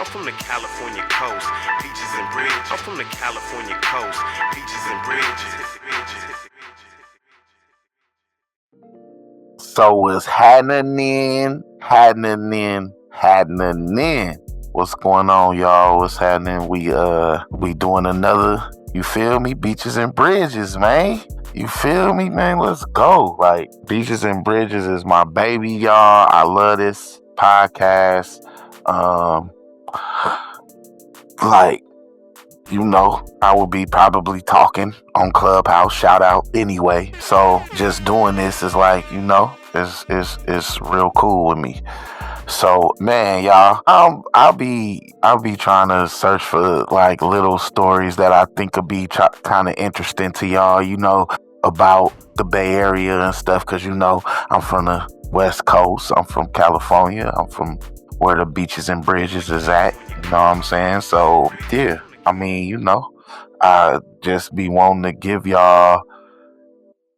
from the California coast, beaches and bridges. I'm from the California coast, beaches and bridges. So it's happening. What's going on, y'all? What's happening? We doing another, you feel me? Beaches and bridges, man. You feel me, man? Let's go. Like, Beaches and Bridges is my baby, y'all. I love this podcast. Like, you know, I will be probably talking on Clubhouse, shout out anyway. So just doing this is like, you know, it's real cool with me. So man, y'all, I'll be trying to search for like little stories that I think could be kind of interesting to y'all, you know, about the Bay Area and stuff. Cause you know, I'm from the West Coast. I'm from California. I'm from where the Beaches and Bridges is at. You know what I'm saying? So yeah, I mean, you know, I just be wanting to give y'all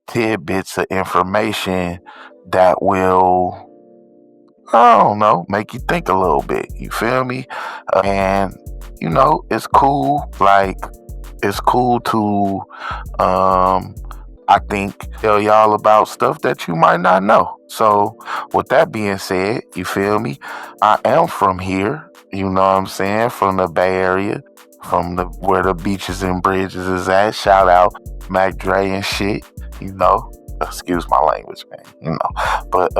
tidbits of information that will, I don't know, make you think a little bit. You feel me? And, you know, it's cool. Like, it's cool to, I think, tell y'all about stuff that you might not know. So, with that being said, you feel me? I am from here. You know what I'm saying? From the Bay Area. From where the Beaches and Bridges is at. Shout out Mac Dre and shit. You know? Excuse my language, man. You know? But,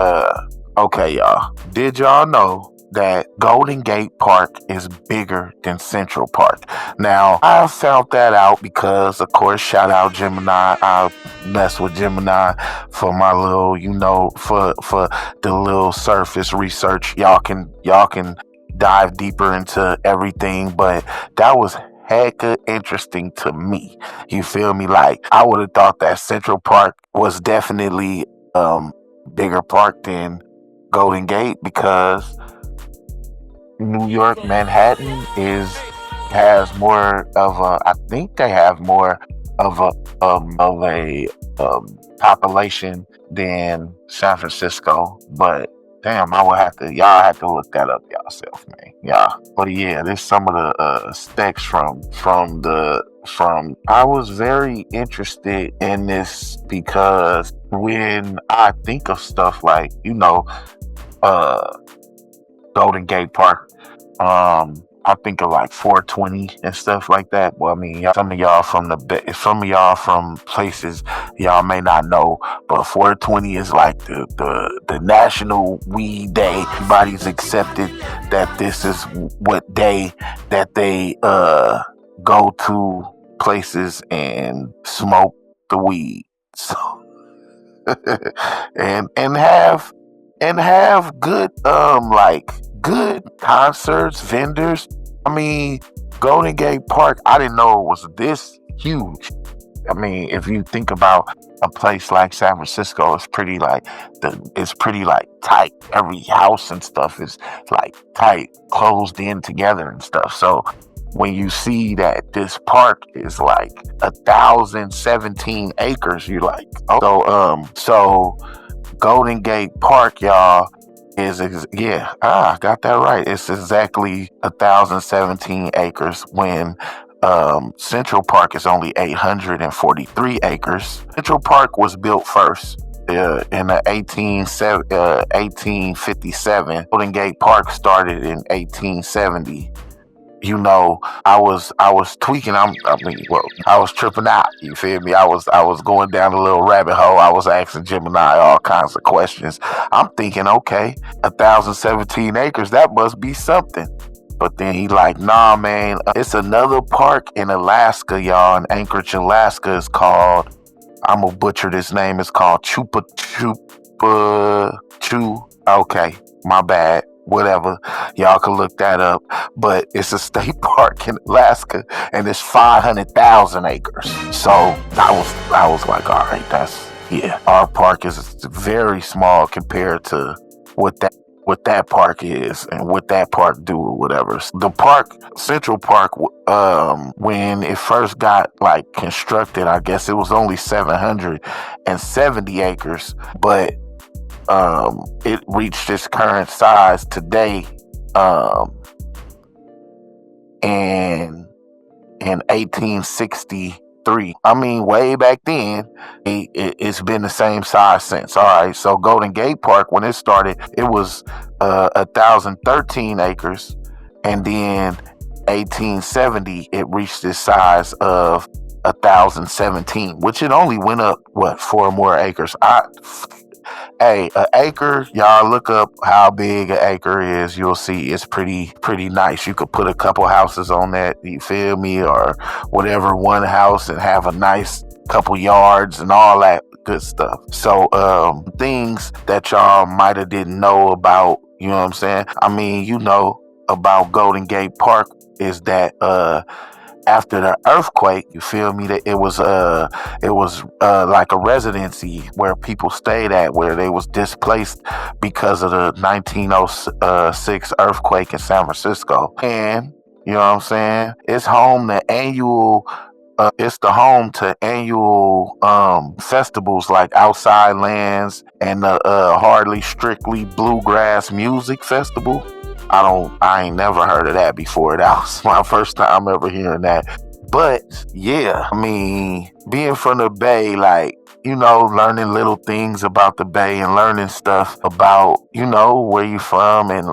okay, y'all. Did y'all know that Golden Gate Park is bigger than Central Park? Now, I found that out because, of course, shout out Gemini. I mess with Gemini for my little, you know, for the little surface research. Y'all can dive deeper into everything, but that was hecka interesting to me. You feel me? Like, I would have thought that Central Park was definitely bigger park than Golden Gate, because New York, Manhattan has more of a, I think they have more of a population than San Francisco, but damn, y'all have to look that up yourself, man. Yeah, but yeah, there's some of the specs from. I was very interested in this because when I think of stuff like, you know, Golden Gate Park, I think of like 420 and stuff like that. Well, I mean, some of y'all from places y'all may not know, but 420 is like the national weed day. Everybody's accepted that this is what day that they go to places and smoke the weed. So and have good good concerts, vendors. I mean, Golden Gate Park, I didn't know it was this huge. I mean, if you think about a place like San Francisco, it's pretty like tight. Every house and stuff is like tight, closed in together and stuff. So when you see that this park is like 1,017 acres, you're like, oh, so Golden Gate Park, y'all, I got that right. It's exactly 1,017 acres when Central Park is only 843 acres. Central Park was built first in 1857. Golden Gate Park started in 1870. You know, I was tweaking. I was tripping out. You feel me? I was going down a little rabbit hole. I was asking Gemini all kinds of questions. I'm thinking, okay, 1,017 acres, that must be something. But then he like, nah, man, it's another park in Alaska, y'all, in Anchorage, Alaska. It's called, I'm gonna butcher this name. It's called Chupa. Okay, my bad. Whatever, y'all can look that up, but it's a state park in Alaska and it's 500,000 acres. So I was like, all right, our park is very small compared to what that park is and what that park do or whatever. The park, Central Park, when it first got like constructed, I guess it was only 770 acres, but it reached its current size today. and in 1863. I mean, way back then, it's been the same size since. All right, so Golden Gate Park, when it started, it was 1,013 acres, and then 1870, it reached this size of 1,017, which it only went up, 4 more acres. Hey, an acre, y'all look up how big an acre is. You'll see it's pretty nice. You could put a couple houses on that, you feel me, or whatever, one house, and have a nice couple yards and all that good stuff. So things that y'all might have didn't know about, you know what I'm saying? I mean, you know about Golden Gate Park is that after the earthquake, you feel me, that it was like a residency where people stayed at, where they was displaced because of the 1906 earthquake in San Francisco. And you know what I'm saying, it's home to annual festivals like Outside Lands and the Hardly Strictly Bluegrass Music Festival. I ain't never heard of that before. That was my first time ever hearing that. But yeah, I mean, being from the Bay, like, you know, learning little things about the Bay and learning stuff about, you know, where you from and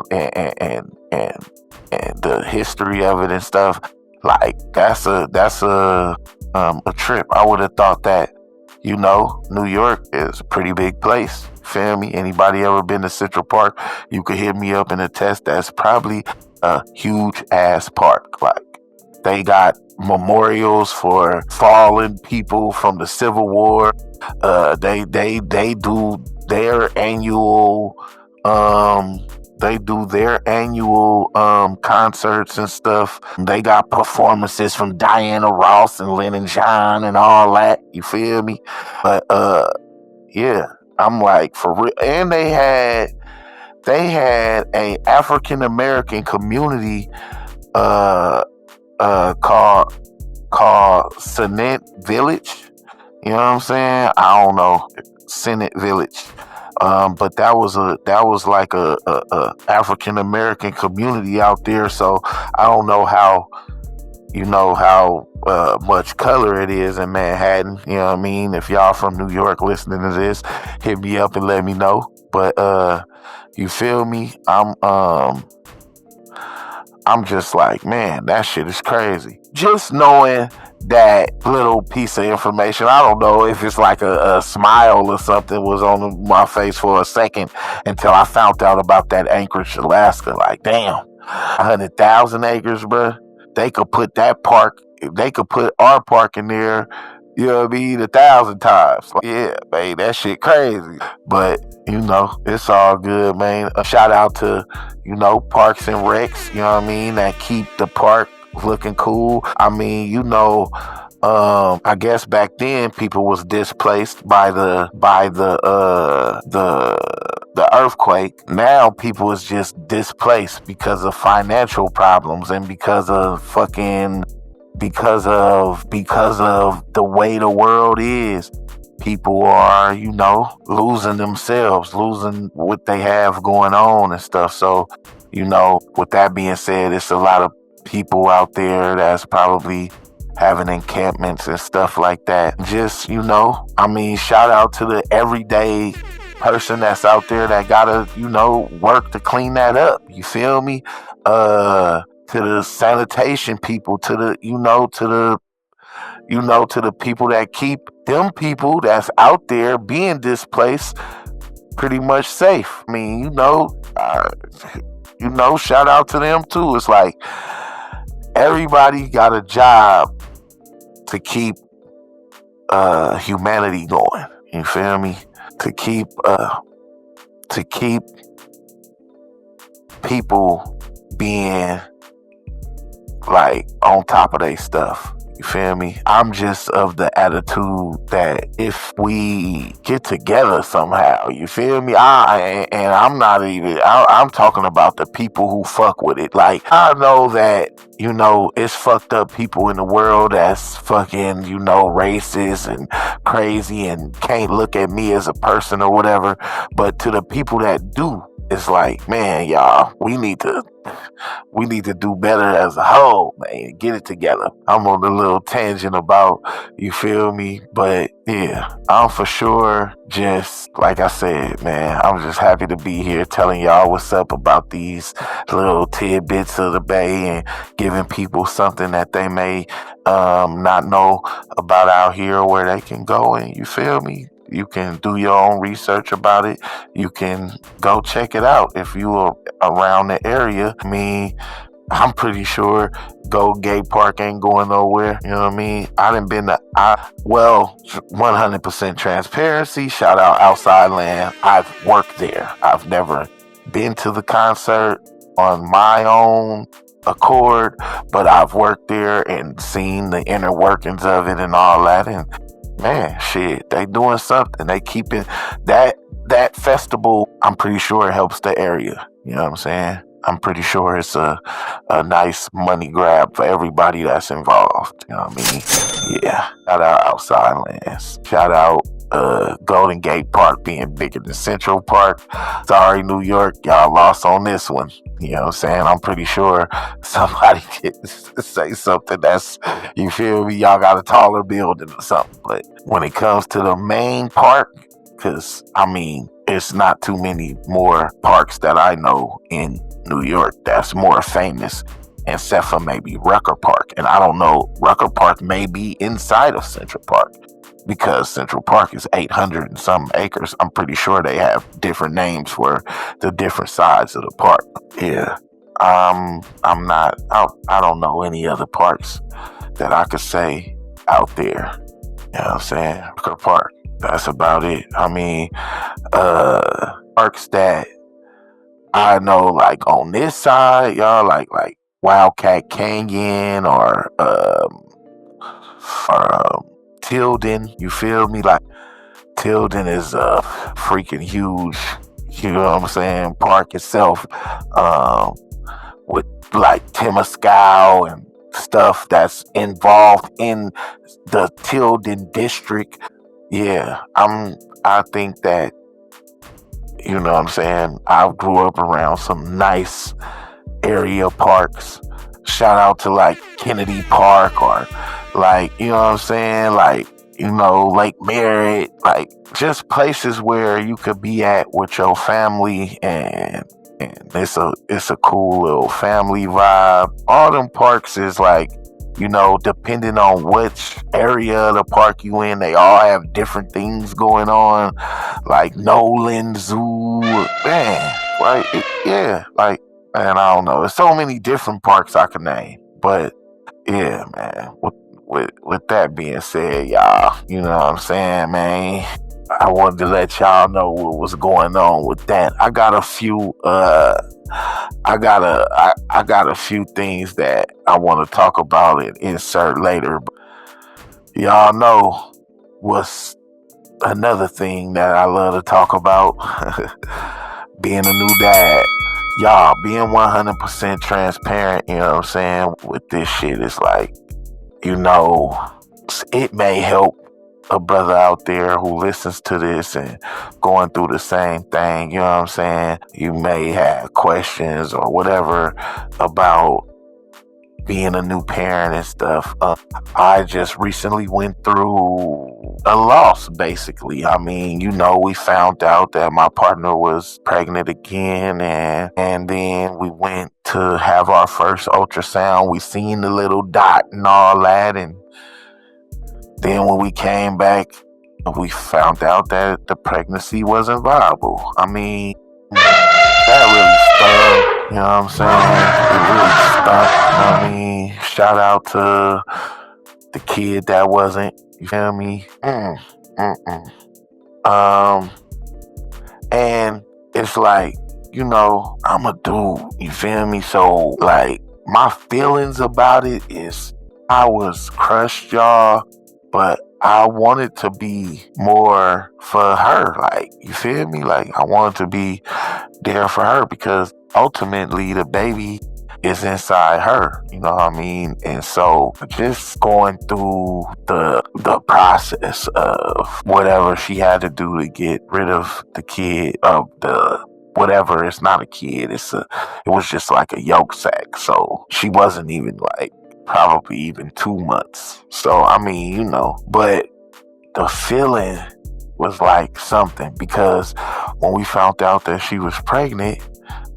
the history of it and stuff. Like, that's a trip. I would have thought that, you know, New York is a pretty big place. Feel me? Anybody ever been to Central Park? You could hit me up and attest. That's probably a huge ass park. Like, they got memorials for fallen people from the Civil War. They do their annual concerts and stuff. They got performances from Diana Ross and Lennon John and all that. You feel me? But yeah, I'm like, for real. And they had a African American community called Senate Village. You know what I'm saying? I don't know, Senate Village. But that was like a African American community out there. So I don't know how much color it is in Manhattan. You know what I mean? If y'all from New York listening to this, hit me up and let me know. But you feel me? I'm just like, man, that shit is crazy. Just knowing that little piece of information, I don't know if it's like a smile or something was on my face for a second until I found out about that Anchorage, Alaska. Like, damn, 100,000 acres, bruh. They could put that park, they could put our park in there, you know what I mean, 1,000 times. Like, yeah, man, that shit crazy. But, you know, it's all good, man. A shout out to, you know, Parks and Recs, you know what I mean, that keep the park looking cool. I mean, you know, I guess back then people was displaced by the earthquake. Now people is just displaced because of financial problems and because of the way the world is. People are, you know, losing themselves, losing what they have going on and stuff. So, you know, with that being said, it's a lot of people out there that's probably having encampments and stuff like that. Just, you know, I mean, shout out to the everyday person that's out there that gotta, you know, work to clean that up. You feel me? To the sanitation people, to the people that keep them people that's out there being displaced pretty much safe. I mean, shout out to them too. It's like everybody got a job to keep humanity going. You feel me? To keep people being like on top of their stuff. You feel me? I'm just of the attitude that if we get together somehow, you feel me? I'm talking about the people who fuck with it. Like, I know that, you know, it's fucked up people in the world that's fucking, you know, racist and crazy and can't look at me as a person or whatever. But to the people that do, it's like, man, y'all, we need to do better as a whole, man. Get it together. I'm on a little tangent about, you feel me? But yeah, I'm for sure just, like I said, man, I'm just happy to be here telling y'all what's up about these little tidbits of the Bay and giving people something that they may not know about out here, where they can go and, you feel me? You can do your own research about it. You can go check it out if you are around the area. I mean, I'm pretty sure Golden Gate Park ain't going nowhere. You know what I mean? I done been to, 100% transparency. Shout out Outside Land. I've worked there. I've never been to the concert on my own accord, but I've worked there and seen the inner workings of it and all that. And man, shit, they doing something. They keeping that festival. I'm pretty sure it helps the area. You know what I'm saying? I'm pretty sure it's a nice money grab for everybody that's involved. You know what I mean? Yeah. Shout out Outside Lands. Shout out Golden Gate Park being bigger than Central Park. Sorry, New York, y'all lost on this one. You know what I'm saying? I'm pretty sure somebody can say something that's, you feel me, y'all got a taller building or something. But when it comes to the main park, because, I mean, it's not too many more parks that I know in New York that's more famous, except for maybe Rucker Park. And I don't know, Rucker Park may be inside of Central Park, because Central Park is 800 and some acres. I'm pretty sure they have different names for the different sides of the park. Yeah. I don't know any other parks that I could say out there. You know what I'm saying? Rucker Park. That's about it. I mean, parks that I know, like on this side, y'all, like Wildcat Canyon or Tilden. You feel me? Like Tilden is a freaking huge, you know what I'm saying, park itself, with like Temescal and stuff that's involved in the Tilden district. Yeah, I think that, you know what I'm saying, I grew up around some nice area parks. Shout out to like Kennedy Park, or like, you know what I'm saying, like, you know, Lake Merritt, like just places where you could be at with your family, and it's a cool little family vibe. All them parks is like, you know, depending on which area of the park you in, they all have different things going on. Like Nolan Zoo, man, like, yeah, like, man, I don't know. There's so many different parks I can name. But yeah, man, with that being said, y'all, you know what I'm saying, man, I wanted to let y'all know what was going on with that. I got a few I got a few things that I want to talk about and insert later. But y'all know what's another thing that I love to talk about? Being a new dad. Y'all, being 100% transparent, you know what I'm saying, with this shit is like, you know, it may help a brother out there who listens to this and going through the same thing. You know what I'm saying? You may have questions or whatever about being a new parent and stuff. I just recently went through a loss, basically. I mean, you know, we found out that my partner was pregnant again, and then we went to have our first ultrasound. We seen the little dot and all that, and then when we came back, we found out that the pregnancy wasn't viable. I mean, that really stung. You know what I'm saying? It really stunk. I mean, shout out to the kid that wasn't. You feel me? And it's like, you know, I'm a dude. You feel me? So, like, my feelings about it is, I was crushed, y'all, but I wanted to be more for her. Like, you feel me? Like, I wanted to be there for her, because ultimately the baby is inside her, you know what I mean? And so just going through the process of whatever she had to do to get rid of the kid, of the whatever. It's not a kid. It was just like a yolk sack. So she wasn't even like probably even 2 months. So I mean, but the feeling was like something, because when we found out that she was pregnant,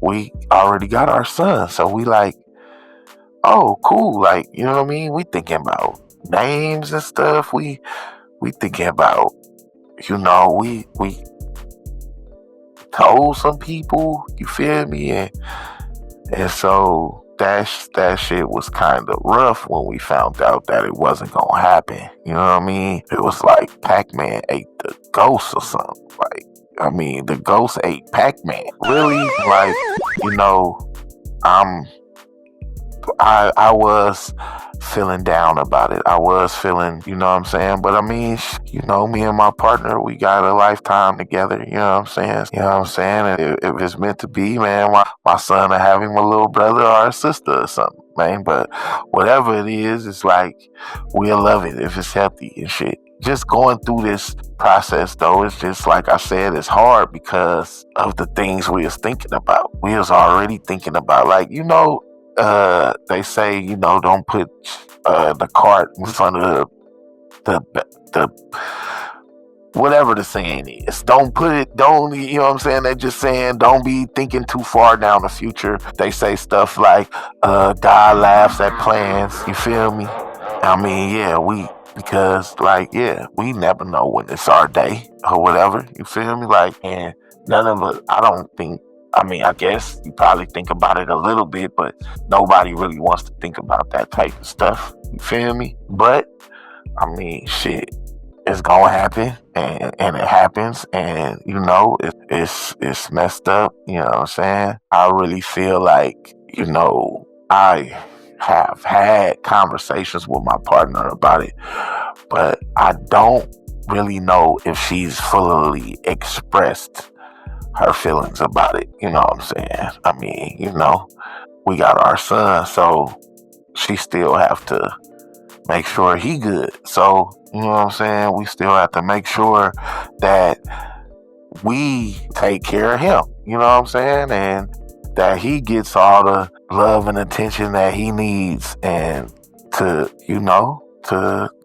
we already got our son. So we like, oh, cool. Like, you know what I mean? We thinking about names and stuff. We thinking about, we told some people, you feel me? And so that shit was kind of rough when we found out that it wasn't gonna happen. You know what I mean? It was like Pac-Man ate the ghost or something. Like, I mean, the ghost ate Pac-Man. Really? Like, I'm I was feeling down about it. I was feeling, you know what I'm saying? But I mean, me and my partner, we got a lifetime together, you know what I'm saying? You know what I'm saying? And if it's meant to be, man, my son will have him a little brother or a sister or something, man. But whatever it is, it's like, we'll love it if it's healthy and shit. Just going through this process, though, it's just like I said, it's hard because of the things we was thinking about. We was already thinking about, like, they say, don't put the cart in front of the whatever the saying is. Don't, you know what I'm saying? They're just saying, don't be thinking too far down the future. They say stuff like, God laughs at plans. You feel me? I mean, yeah, because we never know when it's our day or whatever. You feel me? Like, and none of us, I guess you probably think about it a little bit, but nobody really wants to think about that type of stuff. You feel me? But, I mean, shit, it's gonna happen, and it happens, and, it's messed up, you know what I'm saying? I really feel like, I have had conversations with my partner about it, but I don't really know if she's fully expressed her feelings about it. You know what I'm saying? I mean, we got our son, so she still have to make sure he good. So, you know what I'm saying? We still have to make sure that we take care of him. You know what I'm saying? And that he gets all the love and attention that he needs, and to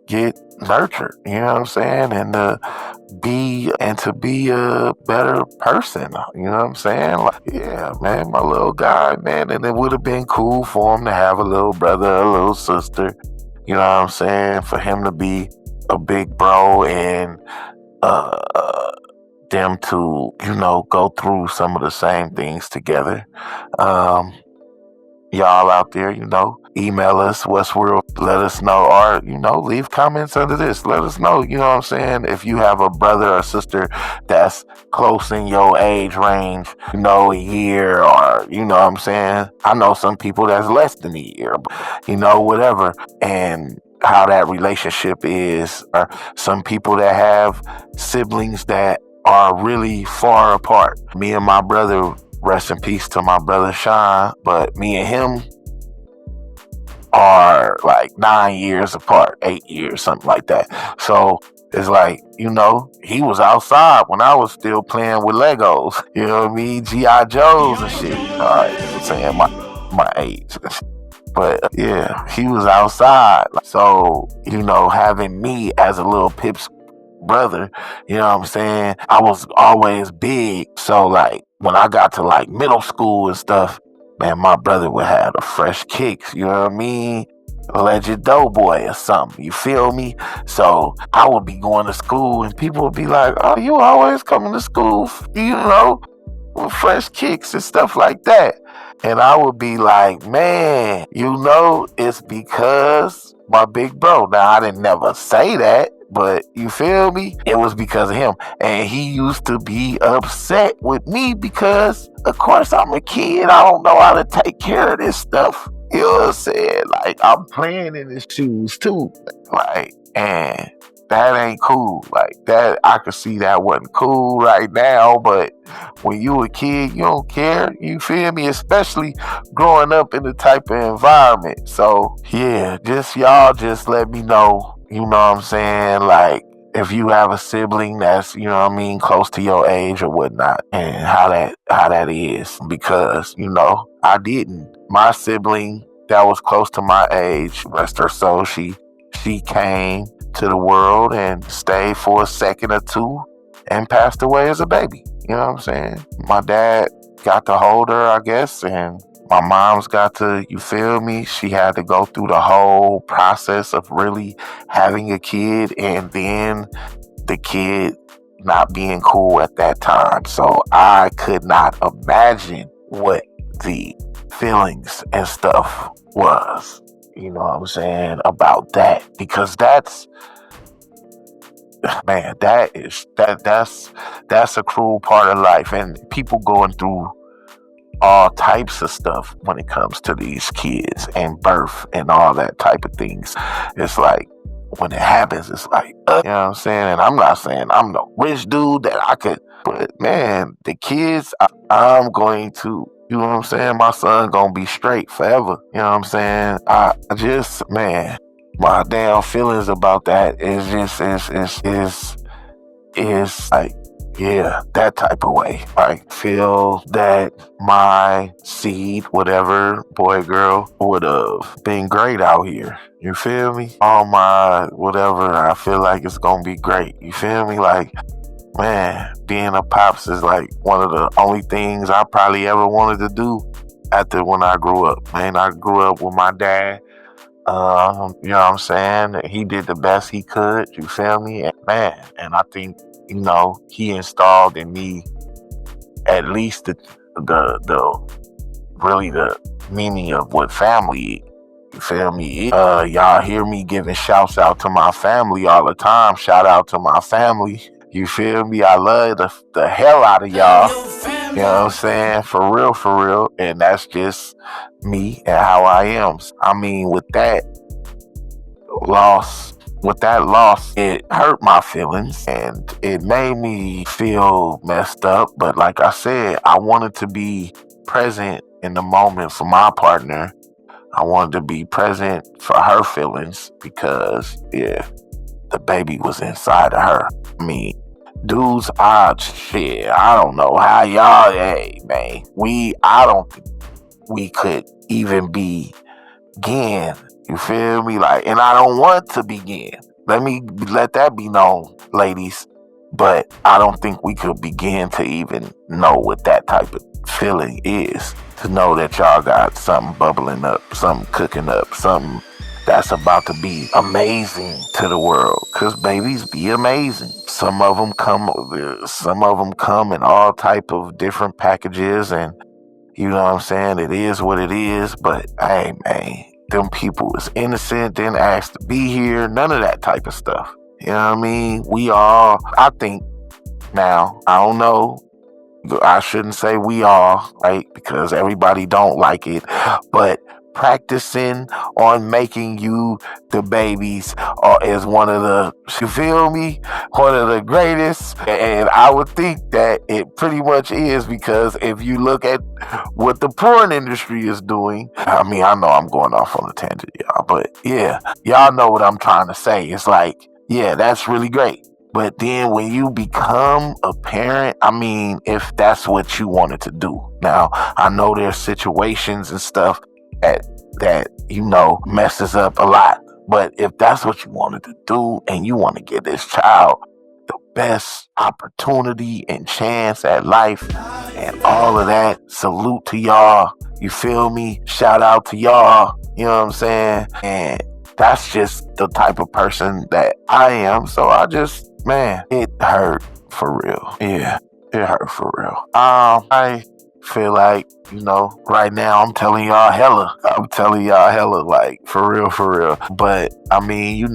get nurtured, you know what I'm saying? And to be a better person, you know what I'm saying? Like, yeah, man, my little guy, man, and it would have been cool for him to have a little brother, a little sister, you know what I'm saying? For him to be a big bro, and them to, go through some of the same things together. Y'all out there, email us, Westworld, let us know, or, leave comments under this. Let us know, you know what I'm saying? If you have a brother or sister that's close in your age range, a year, or, you know what I'm saying? I know some people that's less than a year, but, whatever. And how that relationship is, or some people that have siblings that are really far apart. Me and my brother, rest in peace to my brother Sean, but me and him are like 9 years apart, 8 years, something like that. So it's like, he was outside when I was still playing with Legos, you know what I mean? G.I. Joes and shit. All right, you know what I'm saying? My age. But yeah, he was outside. So, having me as a little Pip's brother, you know what I'm saying? I was always big. So like when I got to like middle school and stuff, man, my brother would have the fresh kicks, you know what I mean? Alleged doughboy or something, you feel me? So I would be going to school and people would be like, oh, you always coming to school, with fresh kicks and stuff like that. And I would be like, man, it's because my big bro. Now, I didn't never say that, but you feel me? It was because of him. And he used to be upset with me because, of course, I'm a kid. I don't know how to take care of this stuff. You know what I'm saying? Like, I'm playing in his shoes, too. Like, and that ain't cool. Like, that, I could see that wasn't cool right now, but when you a kid, you don't care. You feel me? Especially growing up in the type of environment. So, yeah, y'all just let me know, you know what I'm saying? Like, if you have a sibling that's, you know what I mean, close to your age or whatnot, and how that is. Because, I didn't. My sibling that was close to my age, rest her soul, she came to the world and stayed for a second or two and passed away as a baby. You know what I'm saying? My dad got to hold her, I guess, and my mom's got to, you feel me? She had to go through the whole process of really having a kid, and then the kid not being cool at that time. So I could not imagine what the feelings and stuff was, you know what I'm saying, about that. Because that's a cruel part of life, and people going through all types of stuff when it comes to these kids and birth and all that type of things. It's like, when it happens, it's like, you know what I'm saying? And I'm not saying I'm no rich dude that I could, but man, the kids, I'm going to, you know what I'm saying? My son gonna be straight forever. You know what I'm saying? I just, man, my damn feelings about that is just, is like, yeah, that type of way. I feel that my seed, whatever, boy, girl, would have been great out here. You feel me? All my whatever, I feel like it's gonna be great. You feel me? Like, man, being a pops is like one of the only things I probably ever wanted to do after when I grew up. Man, I grew up with my dad. You know what I'm saying? He did the best he could, you feel me? And man, and I think, he installed in me at least the really the meaning of what family, you feel me? Y'all hear me giving shouts out to my family all the time. Shout out to my family. You feel me? I love the hell out of y'all. You know what I'm saying? For real. And that's just me and how I am. I mean, with that loss, it hurt my feelings and it made me feel messed up. But like I said, I wanted to be present in the moment for my partner. I wanted to be present for her feelings because, yeah, the baby was inside of her. I mean, dudes, I don't know how y'all, hey, man, I don't think we could even begin. You feel me? Like, and I don't want to begin. Let that be known, ladies. But I don't think we could begin to even know what that type of feeling is. To know that y'all got something bubbling up, something cooking up, something that's about to be amazing to the world. Because babies be amazing. Some of them come in all type of different packages, and you know what I'm saying? It is what it is. But hey, man, them people is innocent, didn't ask to be here, none of that type of stuff. You know what I mean? I think now, I don't know, I shouldn't say we all, right? Because everybody don't like it, but practicing on making you the babies is one of the, you feel me? One of the greatest. And I would think that it pretty much is, because if you look at what the porn industry is doing, I mean, I know I'm going off on a tangent, y'all, but yeah, y'all know what I'm trying to say. It's like, yeah, that's really great. But then when you become a parent, I mean, if that's what you wanted to do. Now, I know there's situations and stuff that messes up a lot. But if that's what you wanted to do and you want to give this child the best opportunity and chance at life and all of that, salute to y'all. You feel me? Shout out to y'all. You know what I'm saying? And that's just the type of person that I am. So man, it hurt for real. Yeah, it hurt for real. I feel like, right now I'm telling y'all hella, like, for real. But I mean,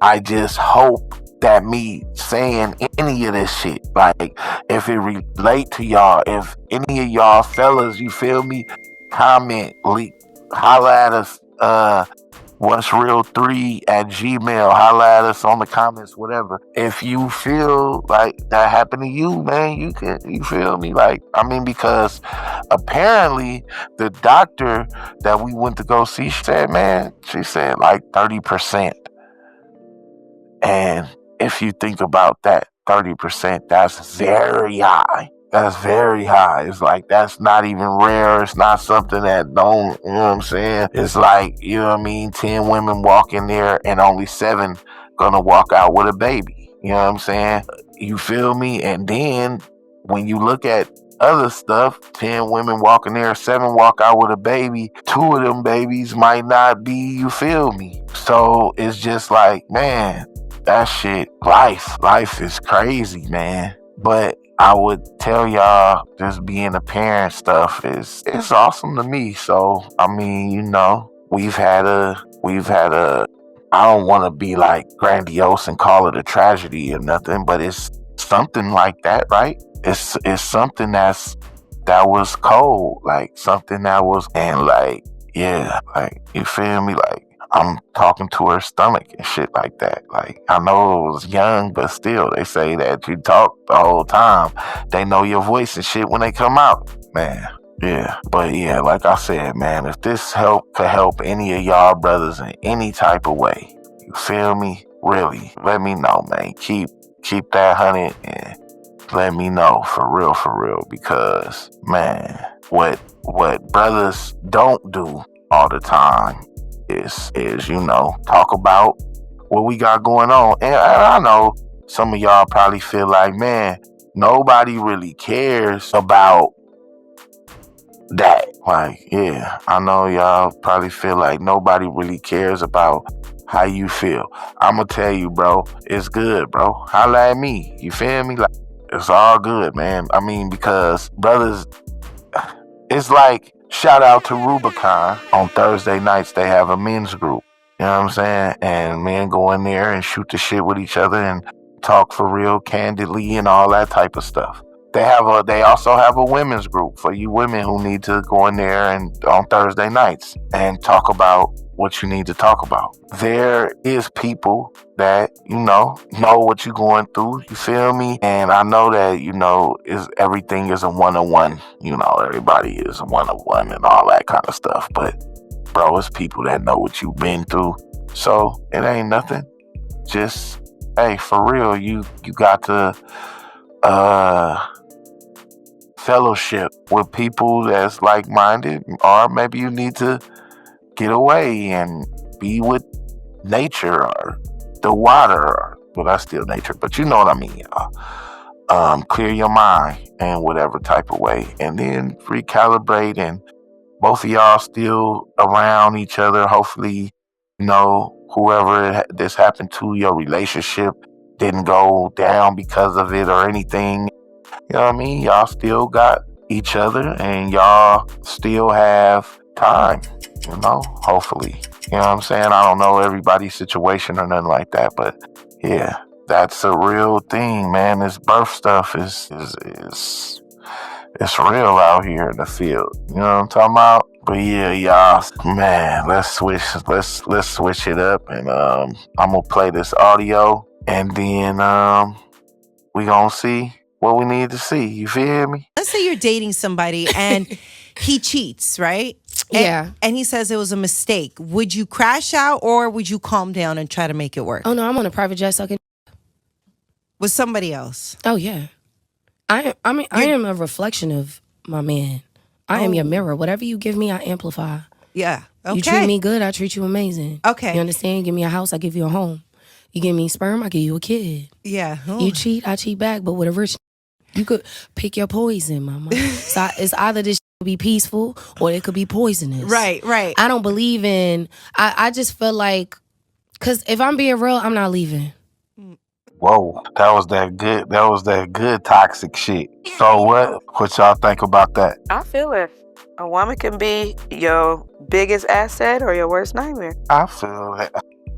I just hope that me saying any of this shit, like, if it relate to y'all, if any of y'all fellas, you feel me, comment, holla at us, What's Real 3 at Gmail. Holla at us on the comments, whatever. If you feel like that happened to you, man, you feel me? Like, I mean, because apparently the doctor that we went to go see, she said like 30%. And if you think about that 30%, that's very high. That's very high. It's like, that's not even rare. It's not something that don't, you know what I'm saying? It's like, you know what I mean? 10 women walk in there and only 7 gonna walk out with a baby. You know what I'm saying? You feel me? And then when you look at other stuff, 10 women walk in there, 7 walk out with a baby. 2 of them babies might not be, you feel me? So it's just like, man, that shit, life is crazy, man. But I would tell y'all, just being a parent stuff it's awesome to me. So I mean, you know, we've had a I don't want to be like grandiose and call it a tragedy or nothing, but it's something like that, right? It's something that was cold, like something that was, and like, yeah, like, you feel me? Like, I'm talking to her stomach and shit like that. Like, I know it was young, but still, they say that you talk the whole time. They know your voice and shit when they come out, man. Yeah, but yeah, like I said, man, if this could help any of y'all brothers in any type of way, you feel me? Really, let me know, man. Keep that 100 and let me know for real, because man, what brothers don't do all the time is you know, talk about what we got going on. And I know some of y'all probably feel like, man, nobody really cares about that. Like, yeah, I know y'all probably feel like nobody really cares about how you feel. I'ma tell you, bro, it's good, bro. Holla at me. You feel me? Like, it's all good, man. I mean, because brothers, it's like, shout out to Rubicon. On Thursday nights, they have a men's group. You know what I'm saying? And men go in there and shoot the shit with each other and talk for real, candidly, and all that type of stuff. They also have a women's group for you women who need to go in there and on Thursday nights and talk about what you need to talk about. There is people that, you know what you're going through, you feel me? And I know that, you know, everything is a one-on-one, you know, everybody is a one-on-one and all that kind of stuff. But bro, it's people that know what you've been through. So it ain't nothing. Just, hey, for real, you got to fellowship with people that's like-minded, or maybe you need to get away and be with nature or the water, well, that's still nature, but you know what I mean, y'all. Clear your mind in whatever type of way, and then recalibrate, and both of y'all still around each other. Hopefully, you know, whoever this happened to, your relationship didn't go down because of it or anything. You know what I mean? Y'all still got each other and y'all still have time, you know, hopefully. You know what I'm saying? I don't know everybody's situation or nothing like that, but yeah, that's a real thing, man. This birth stuff is it's real out here in the field. You know what I'm talking about? But yeah, y'all, man, let's switch it up, and I'm gonna play this audio, and then we gonna see what we need to see. You feel me? Let's say you're dating somebody and he cheats, right? Yeah. And he says it was a mistake. Would you crash out or would you calm down and try to make it work? Oh no, I'm on a private jet sucking with somebody else. Oh yeah. I am a reflection of my man. I am your mirror. Whatever you give me, I amplify. Yeah. Okay. You treat me good, I treat you amazing. Okay. You understand? You give me a house, I give you a home. You give me sperm, I give you a kid. Yeah. You cheat, I cheat back. But with a rich, you could pick your poison, mama. So it's either this will be peaceful or it could be poisonous. Right. I don't believe in. I just feel like, because if I'm being real, I'm not leaving. Whoa, that was that good toxic shit. So what y'all think about that? I feel it. A woman can be your biggest asset or your worst nightmare. I feel that.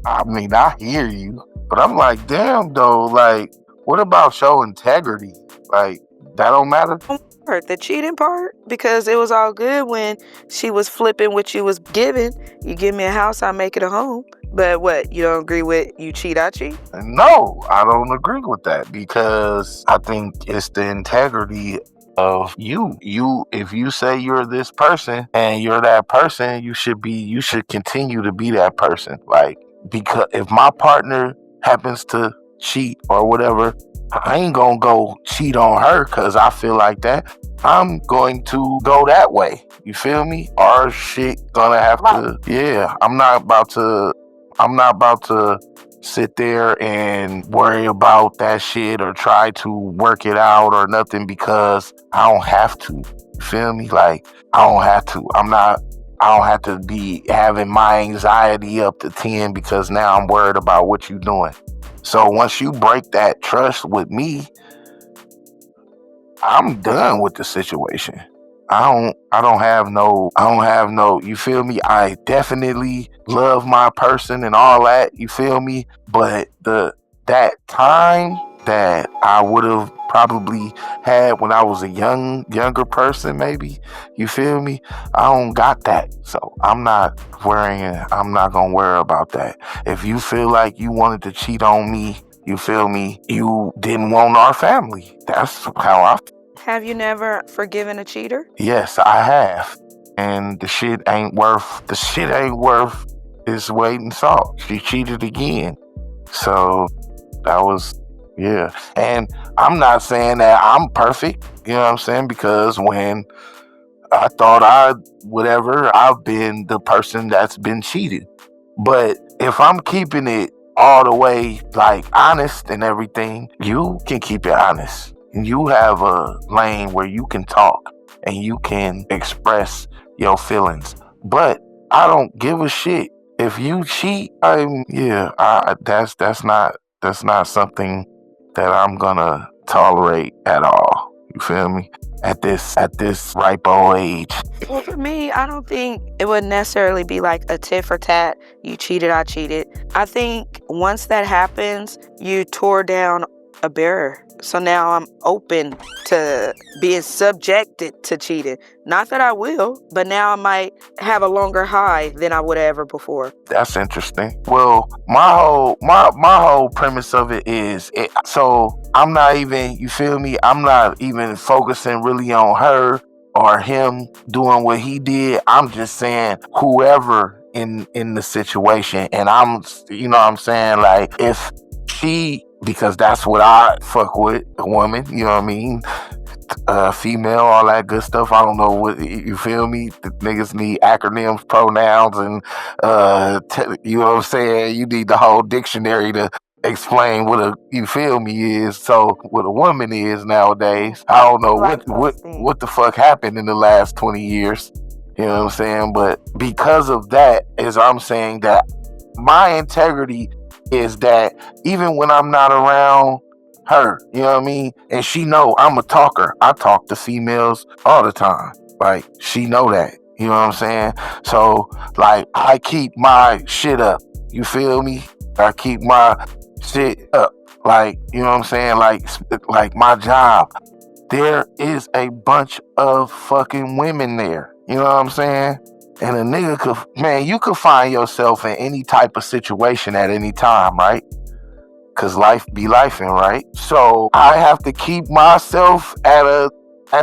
I mean, I hear you, but I'm like, damn though, like, what about your integrity? Like, that don't matter? The cheating part, because it was all good when she was flipping what you was giving. You give me a house, I make it a home. But what, you don't agree with you cheat, I cheat? No, I don't agree with that, because I think it's the integrity of you. If you say you're this person and you're that person, you should continue to be that person. Like, because if my partner happens to cheat or whatever, I ain't gonna go cheat on her because I feel like that. I'm going to go that way. You feel me? Our shit gonna have to. Yeah, I'm not about to sit there and worry about that shit or try to work it out or nothing because I don't have to. You feel me? Like, I don't have to. I don't have to be having my anxiety up to 10 because now I'm worried about what you're doing. So once you break that trust with me, I'm done with the situation. I don't have no, you feel me? I definitely love my person and all that, you feel me? But that time that I would have probably had when I was a younger person, maybe, you feel me? I don't got that. So I'm not gonna worry about that. If you feel like you wanted to cheat on me, you feel me? You didn't want our family. That's how I feel. Have you never forgiven a cheater? Yes, I have. And the shit ain't worth its weight in salt. She cheated again. So that was, yeah. And I'm not saying that I'm perfect, you know what I'm saying? Because when I thought I've been the person that's been cheated. But if I'm keeping it all the way like honest and everything, you can keep it honest. You have a lane where you can talk and you can express your feelings. But I don't give a shit if you cheat. That's not something that I'm gonna tolerate at all. You feel me? At this ripe old age. Well, for me, I don't think it would necessarily be like a tit for tat. You cheated, I cheated. I think once that happens, you tore down a barrier. So now I'm open to being subjected to cheating. Not that I will, but now I might have a longer high than I would have ever before. That's interesting. Well, my whole premise of it is, so I'm not even, you feel me? I'm not even focusing really on her or him doing what he did. I'm just saying whoever in the situation, and I'm, you know what I'm saying? Like, if she, because that's what I fuck with, a woman, you know what I mean? Female, all that good stuff. I don't know what, you feel me? The niggas need acronyms, pronouns, and you know what I'm saying? You need the whole dictionary to explain what a, you feel me, is. So what a woman is nowadays. I don't know what the fuck happened in the last 20 years. You know what I'm saying? But because of that, is I'm saying that my integrity is that even when I'm not around her, you know what I mean? And she know I'm a talker. I talk to females all the time. Like, she know that. You know what I'm saying? So, like, I keep my shit up. You feel me? I keep my shit up. Like, you know what I'm saying? Like my job. There is a bunch of fucking women there. You know what I'm saying? And a nigga could, man, you could find yourself in any type of situation at any time, right? Cause life be lifing, right? So I have to keep myself at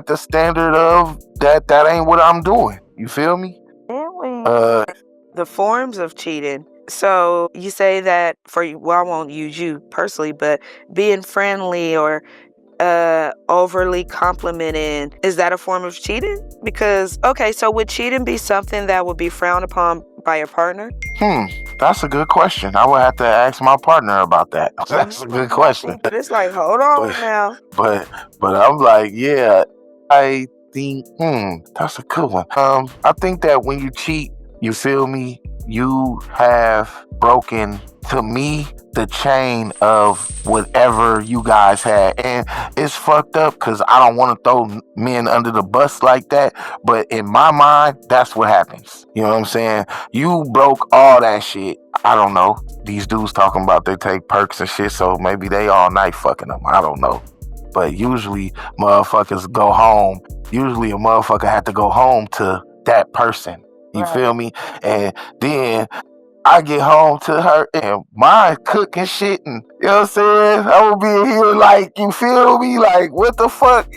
the standard of that ain't what I'm doing. You feel me? The forms of cheating. So you say that for you, well, I won't use you personally, but being friendly or overly complimenting, is that a form of cheating? Because, okay, so would cheating be something that would be frowned upon by your partner? That's a good question. I would have to ask my partner about that. That's a good question. But it's like, hold on now. But I'm like, yeah, I think, that's a good one. I think that when you cheat, you feel me, you have broken, to me, the chain of whatever you guys had. And it's fucked up because I don't want to throw men under the bus like that. But in my mind, that's what happens. You know what I'm saying? You broke all that shit. I don't know. These dudes talking about they take perks and shit, so maybe they all night fucking them. I don't know. But usually motherfuckers go home. Usually a motherfucker had to go home to that person. You feel me? And then I get home to her and my cooking shit, and you know what I'm saying? I would be here like, you feel me? Like, what the fuck?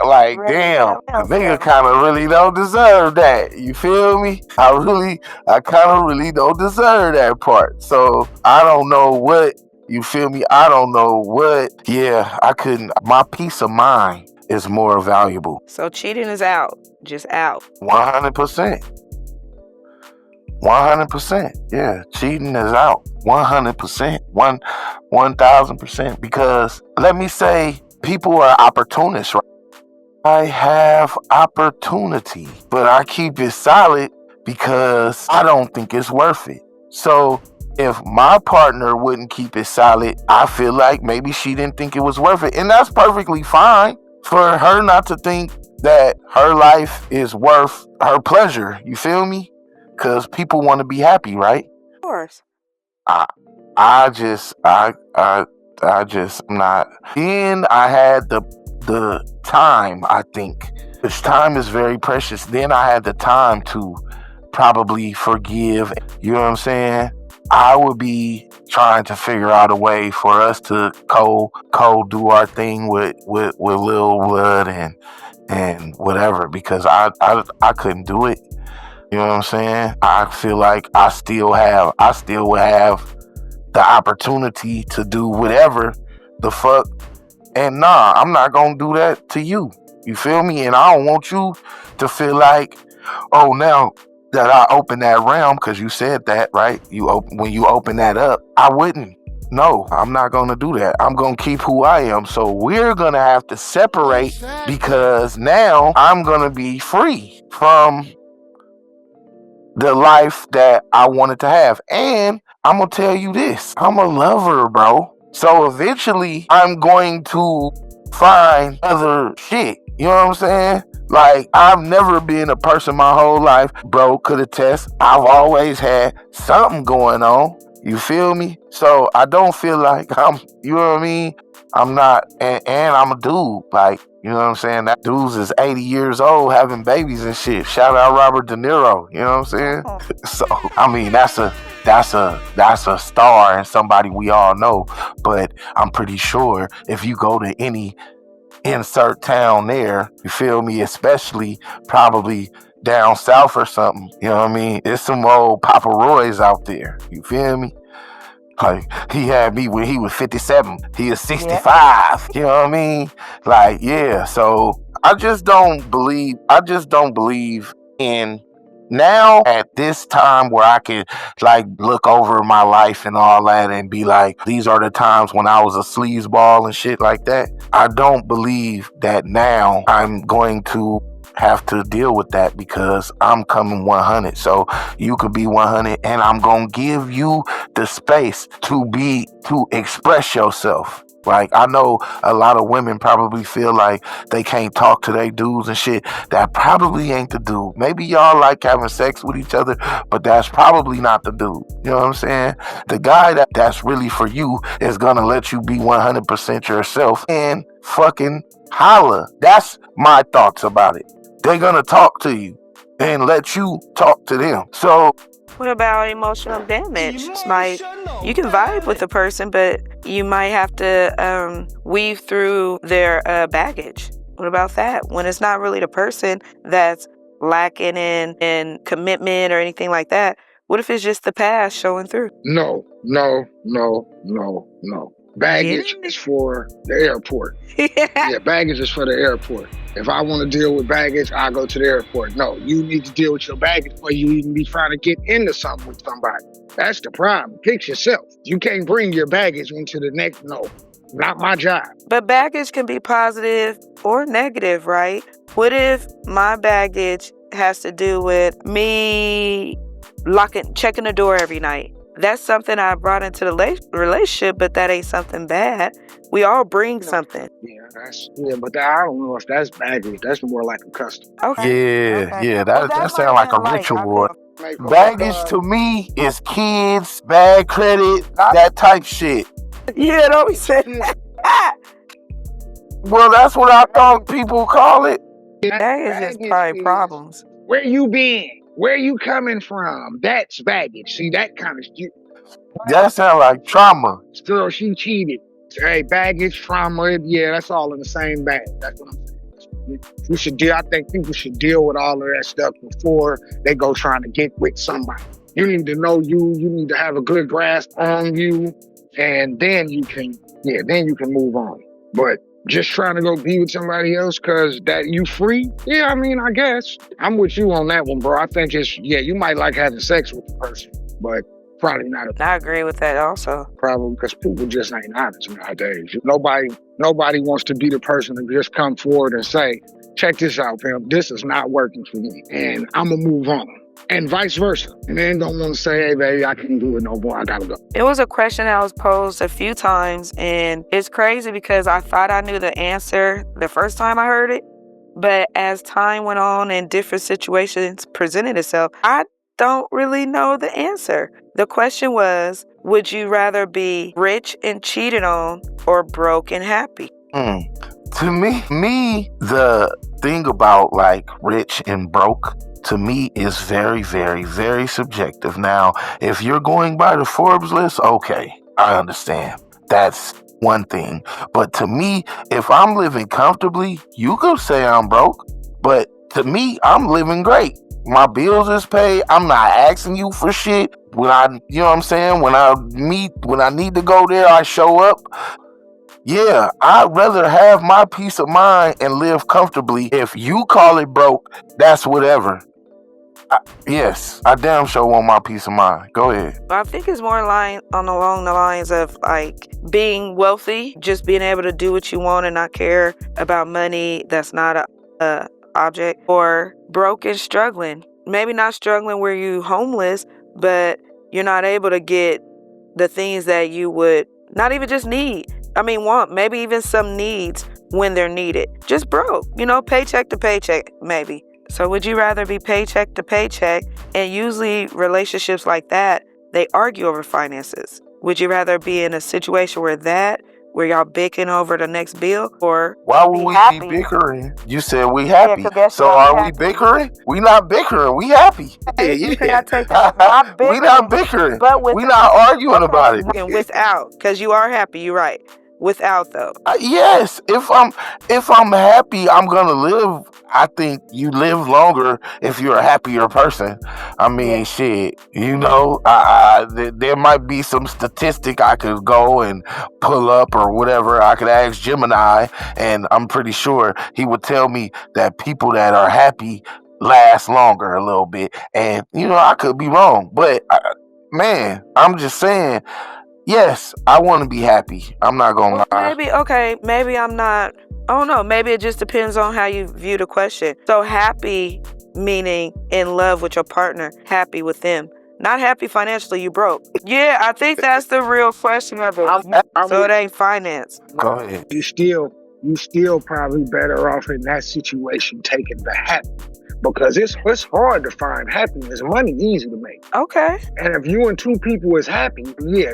Like, damn, the nigga kind of really don't deserve that. You feel me? I kind of really don't deserve that part. So I don't know what You feel me? I don't know what. Yeah, I couldn't. My peace of mind is more valuable. So cheating is out. Just out. 100%. 100%. Yeah, cheating is out. 100%. 1,000%. Because let me say, people are opportunists, right? I have opportunity, but I keep it solid because I don't think it's worth it. So if my partner wouldn't keep it solid, I feel like maybe she didn't think it was worth it. And that's perfectly fine for her not to think that her life is worth her pleasure. You feel me? Because people want to be happy, right? Of course. I just not. Then I had the time, I think, which time is very precious. Then I had the time to probably forgive. You know what I'm saying? I would be trying to figure out a way for us to do our thing with Lil Blood and whatever, because I couldn't do it. You know what I'm saying? I feel like I still would have the opportunity to do whatever the fuck. And nah, I'm not gonna do that to you. You feel me? And I don't want you to feel like, oh, now that I open that realm, because you said that, right? When you open that up, I wouldn't. No, I'm not gonna do that. I'm gonna keep who I am. So we're gonna have to separate, because now I'm gonna be free from the life that I wanted to have. And I'm gonna tell you this, I'm a lover, bro. So eventually I'm going to find other shit. You know what I'm saying? Like, I've never been a person my whole life, bro could attest. I've always had something going on. You feel me? So I don't feel like you know what I mean? I'm not, and I'm a dude. Like, you know what I'm saying? That dude's is 80 years old having babies and shit. Shout out Robert De Niro. You know what I'm saying? So, I mean, that's a star and somebody we all know. But I'm pretty sure if you go to any insert town there, you feel me, especially probably down south or something, you know what I mean? There's some old Papa Roys out there. You feel me? Like, he had me when he was 57. He is 65. Yeah. You know what I mean? Like, yeah. So I just don't believe in now at this time where I can like look over my life and all that and be like, these are the times when I was a sleazeball and shit like that. I don't believe that now I'm going to have to deal with that, because I'm coming 100. So you could be 100 and I'm gonna give you the space to express yourself. Like, I know a lot of women probably feel like they can't talk to their dudes and shit. That probably ain't the dude. Maybe y'all like having sex with each other, but that's probably not the dude. You know what I'm saying? The guy that's really for you is gonna let you be 100% yourself and fucking holla. That's my thoughts about it. They're gonna talk to you and let you talk to them. So what about emotional damage? It's like, you can vibe with a person, but you might have to weave through their baggage. What about that? When it's not really the person that's lacking in commitment or anything like that, what if it's just the past showing through? No. Baggage is for the airport. Yeah, baggage is for the airport. If I want to deal with baggage, I go to the airport. No, you need to deal with your baggage before you even be trying to get into something with somebody. That's the problem. Fix yourself. You can't bring your baggage into the next. No, not my job. But baggage can be positive or negative, right? What if my baggage has to do with me checking the door every night? That's something I brought into the relationship, but that ain't something bad. We all bring something. But I don't know if that's baggage. That's more like a custom. Okay. Yeah. That sounds like a ritual. Baggage to me is kids, bad credit, that type shit. Yeah, don't be saying that. Well, that's what I thought people call it. Baggage is probably problems. Where you been? Where you coming from? That's baggage. See, that kind of shit. That sounds like trauma. This girl, she cheated. Hey, baggage, trauma, yeah, that's all in the same bag. That's what I'm saying. I think people should deal with all of that stuff before they go trying to get with somebody. You need to know you. You need to have a good grasp on you, and then you can move on. But just trying to go be with somebody else because that you free? Yeah, I mean, I guess. I'm with you on that one, bro. I think you might like having sex with the person, but probably not a I agree with that also. problem because people just ain't honest nowadays. Nobody wants to be the person to just come forward and say, check this out, pimp. This is not working for me, and I'm going to move on. And vice versa. And then don't want to say, hey, baby, I can't do it no more. I got to go. It was a question that was posed a few times, and it's crazy because I thought I knew the answer the first time I heard it. But as time went on and different situations presented itself, I don't really know the answer. The question was, would you rather be rich and cheated on or broke and happy? To me, the thing about like rich and broke, to me, is very, very, very subjective. Now, if you're going by the Forbes list, okay, I understand. That's one thing. But to me, if I'm living comfortably, you could say I'm broke. But to me, I'm living great. My bills is paid. I'm not asking you for shit. You know what I'm saying? When I need to go there, I show up. Yeah, I'd rather have my peace of mind and live comfortably. If you call it broke, that's whatever. Yes, I damn sure want my peace of mind. Go ahead. I think it's more along the lines of like being wealthy, just being able to do what you want and not care about money that's not a object, or broke and struggling. Maybe not struggling where you homeless, but you're not able to get the things that you would not even just need. Want, maybe even some needs when they're needed. Just broke, paycheck to paycheck, maybe. So would you rather be paycheck to paycheck? And usually relationships like that, they argue over finances. Would you rather be in a situation where y'all bickering over the next bill, or why would we be bickering? You said we happy. Yeah, so are we bickering? We not bickering. We happy. You cannot take we not bickering. But we not arguing about it. And without, because you are happy. You're right. Without though. Yes, if I'm happy, I'm gonna live. I think you live longer if you're a happier person. Shit, there might be some statistic I could go and pull up or whatever. I could ask Gemini, and I'm pretty sure he would tell me that people that are happy last longer a little bit. And I could be wrong, but I'm just saying. Yes, I want to be happy. I'm not going to lie. Maybe I'm not. I don't know. Maybe it just depends on how you view the question. So happy meaning in love with your partner, happy with them. Not happy financially, you broke. Yeah, I think that's the real question of it. So it ain't finance. Go ahead. You still probably better off in that situation taking the happy. Because it's hard to find happiness. Money easy to make. Okay. And if you and two people is happy,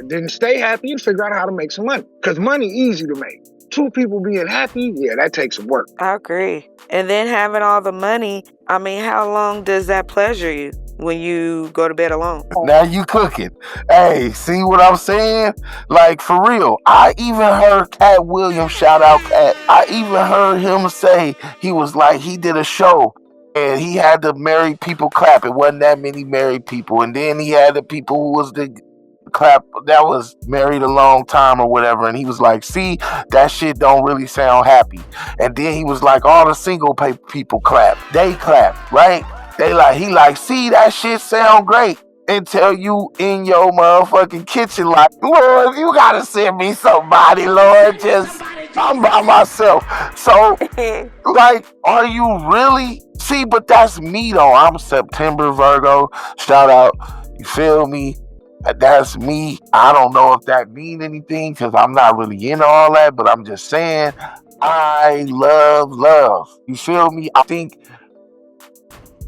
then stay happy and figure out how to make some money. Because money easy to make. Two people being happy, that takes some work. I agree. And then having all the money, how long does that pleasure you when you go to bed alone? Now you cooking. Hey, see what I'm saying? Like, for real. I even heard Cat Williams, shout out Cat. I even heard him say, he was like, he did a show. And he had the married people clap. It wasn't that many married people. And then he had the people who was the clap that was married a long time or whatever. And he was like, see, that shit don't really sound happy. And then he was like, all the single people clap. They clap, right? He like, see, that shit sound great. Until you in your motherfucking kitchen like, Lord, you gotta send me somebody, Lord. I'm by myself. So, like, are you really? See, but that's me, though. I'm September Virgo. Shout out. You feel me? That's me. I don't know if that means anything because I'm not really into all that, but I'm just saying I love. You feel me? I think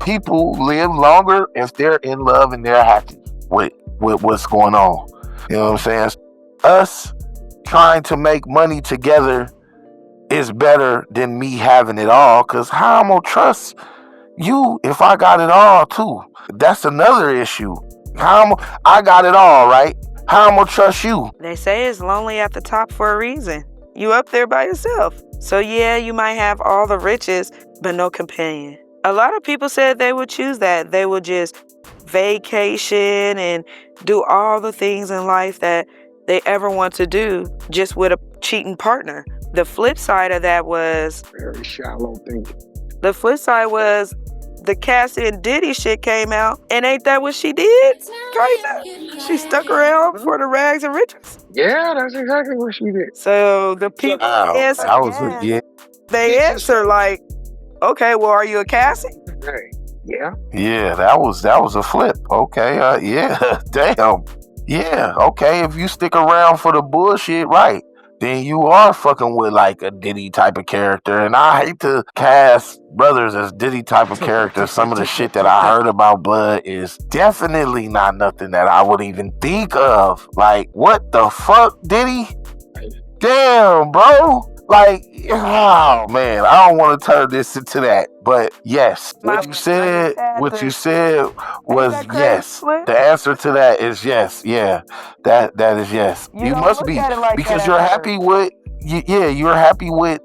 people live longer if they're in love and they're happy with what's going on. You know what I'm saying? Us trying to make money together is better than me having it all, because how I'm going to trust you if I got it all too? That's another issue. I got it all, right? How I'm going to trust you? They say it's lonely at the top for a reason. You up there by yourself. So yeah, you might have all the riches, but no companion. A lot of people said they would choose that. They would just vacation and do all the things in life that they ever want to do just with a cheating partner. The flip side of that was Very shallow thinking. the flip side was the Cassie and Diddy shit came out, and ain't that what she did? Crazy. She stuck around for the rags and riches. Yeah, that's exactly what she did. So the people answer, that was a, yeah. they answer like, okay, well, are you a Cassie? Hey, yeah. Yeah, that was a flip. Okay, yeah, damn. Yeah, okay, if you stick around for the bullshit, right, then you are fucking with like a Diddy type of character. And I hate to cast brothers as Diddy type of characters. Some of the shit that I heard about Blood is definitely not nothing that I would even think of. Like, what the fuck, Diddy? Damn, bro. Like, oh man, I don't want to turn this into that, but yes, what you said was yes. The answer to that is yes. Yeah, that is yes. You must be, because you're happy with, you're happy with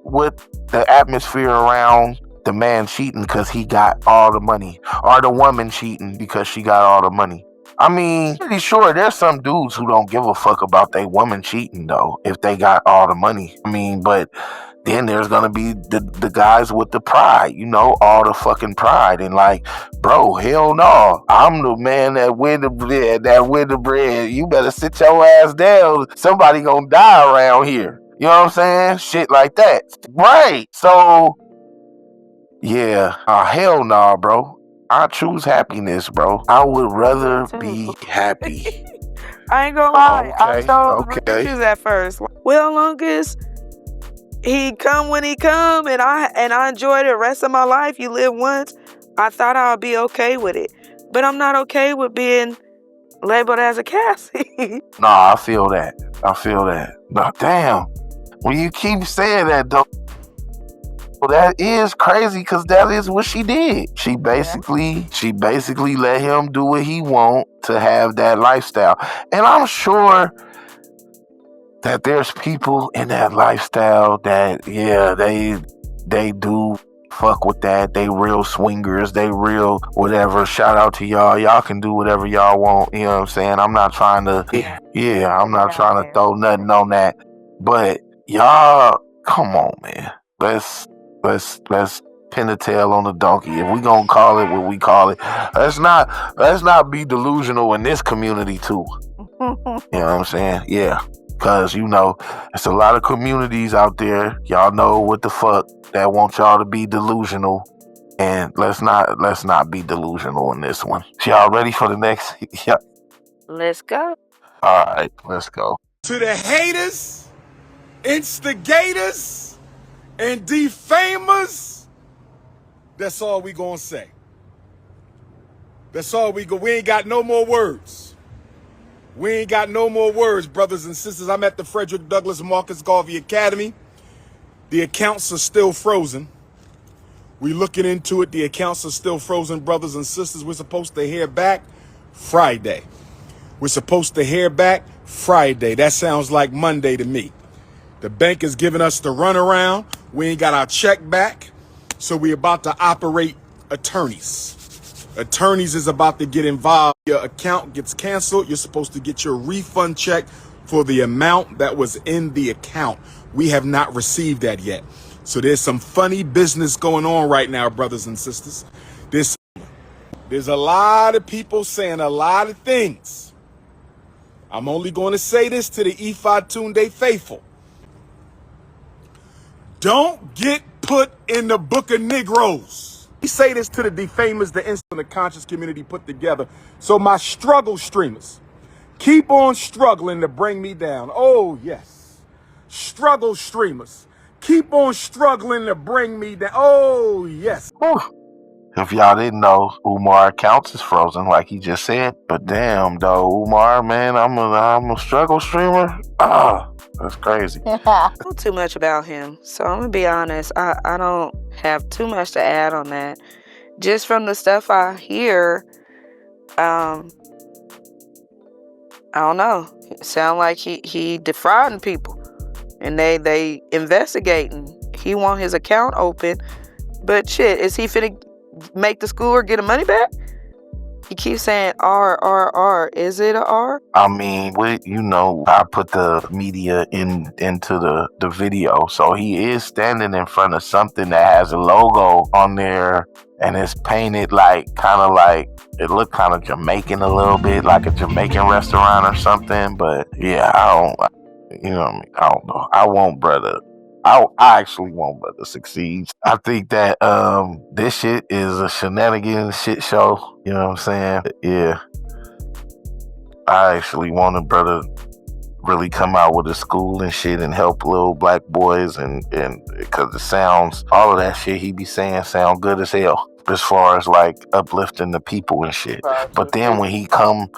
the atmosphere around the man cheating because he got all the money, or the woman cheating because she got all the money. I mean, pretty sure there's some dudes who don't give a fuck about their woman cheating, though, if they got all the money. I mean, but then there's gonna be the guys with the pride, you know, all the fucking pride. And like, bro, hell no. I'm the man that win the bread. You better sit your ass down. Somebody gonna die around here. You know what I'm saying? Shit like that. Right. So, yeah. Hell no, bro. I choose happiness, bro. I would rather be happy. I ain't gonna lie. I Okay, chose okay. riches at first. Well, long as he come when he come, and I enjoy the rest of my life. You live once. I thought I would be okay with it, but I'm not okay with being labeled as a Cassie. Nah, I feel that. But damn, when you keep saying that, though, well, that is crazy because that is what she did. She basically let him do what he want to have that lifestyle. And I'm sure that there's people in that lifestyle that, yeah, they do fuck with that. They real swingers. They real whatever. Shout out to y'all. Y'all can do whatever y'all want. You know what I'm saying? I'm not trying to, I'm not trying to throw nothing on that. But y'all, come on, man. Let's pin a tail on the donkey. If we gonna call it what we call it, let's not be delusional in this community too. You know what I'm saying? Yeah. Cause you know, there's a lot of communities out there. Y'all know what the fuck that want y'all to be delusional. And let's not be delusional in this one. Y'all ready for the next? Yeah. Let's go. All right, let's go. To the haters, instigators, and defamers, that's all we gonna say. That's all we ain't got no more words. We ain't got no more words, brothers and sisters. I'm at the Frederick Douglass Marcus Garvey Academy. The accounts are still frozen. We looking into it. The accounts are still frozen, brothers and sisters. We're supposed to hear back Friday. That sounds like Monday to me. The bank is giving us the runaround. We ain't got our check back. So we about to operate attorneys. Attorneys is about to get involved. Your account gets canceled. You're supposed to get your refund check for the amount that was in the account. We have not received that yet. So there's some funny business going on right now, brothers and sisters. There's a lot of people saying a lot of things. I'm only going to say this to the Ifa Tunde faithful. Don't get put in the book of Negroes. We say this to the defamers, the instant the conscious community put together. So my struggle streamers, keep on struggling to bring me down. Oh, yes. Struggle streamers, keep on struggling to bring me down. Oh, yes. Whew. If y'all didn't know, Umar accounts is frozen, like he just said. But damn, though, Umar, man, I'm a struggle streamer. That's crazy. I don't know too much about him, so I'm gonna be honest. I don't have too much to add on that. Just from the stuff I hear, I don't know. It sound like he defrauding people, and they investigating. He want his account open, but shit, is he finna make the school or get the money back? You keep saying R. Is it a R? I mean, I put the media into the video, so he is standing in front of something that has a logo on there, and it's painted like kind of like it looked kind of Jamaican a little bit, like a Jamaican restaurant or something. But yeah, I don't know. I want brother. I actually want brother to succeed. I think that this shit is a shenanigans shit show. You know what I'm saying? Yeah. I actually want a brother really come out with a school and shit and help little black boys and because it sounds, all of that shit he be saying sound good as hell as far as like uplifting the people and shit. But then when he come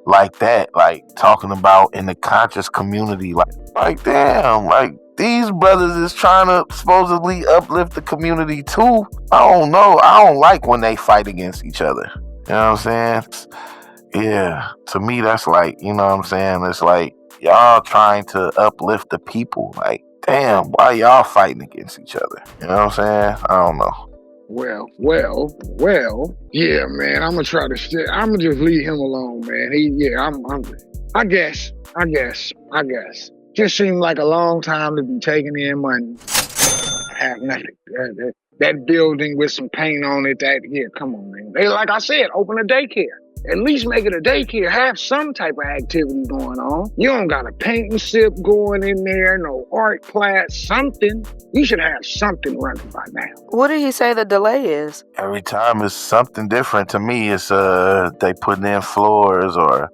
like that, like talking about in the conscious community, like damn, like these brothers is trying to supposedly uplift the community too. I don't know. I don't like when they fight against each other. You know what I'm saying? Yeah. To me, that's like, you know what I'm saying? It's like y'all trying to uplift the people. Like, damn, why y'all fighting against each other? You know what I'm saying? I don't know. Well, yeah, man. I'm gonna try to. I'm gonna just leave him alone, man. I guess. Just seemed like a long time to be taking in money. Have nothing. That building with some paint on it. Come on, man. They, like I said, open a daycare. At least make it a daycare. Have some type of activity going on. You don't got a paint and sip going in there, no art class, something. You should have something running by now. What did he say the delay is? Every time it's something different to me. It's they putting in floors or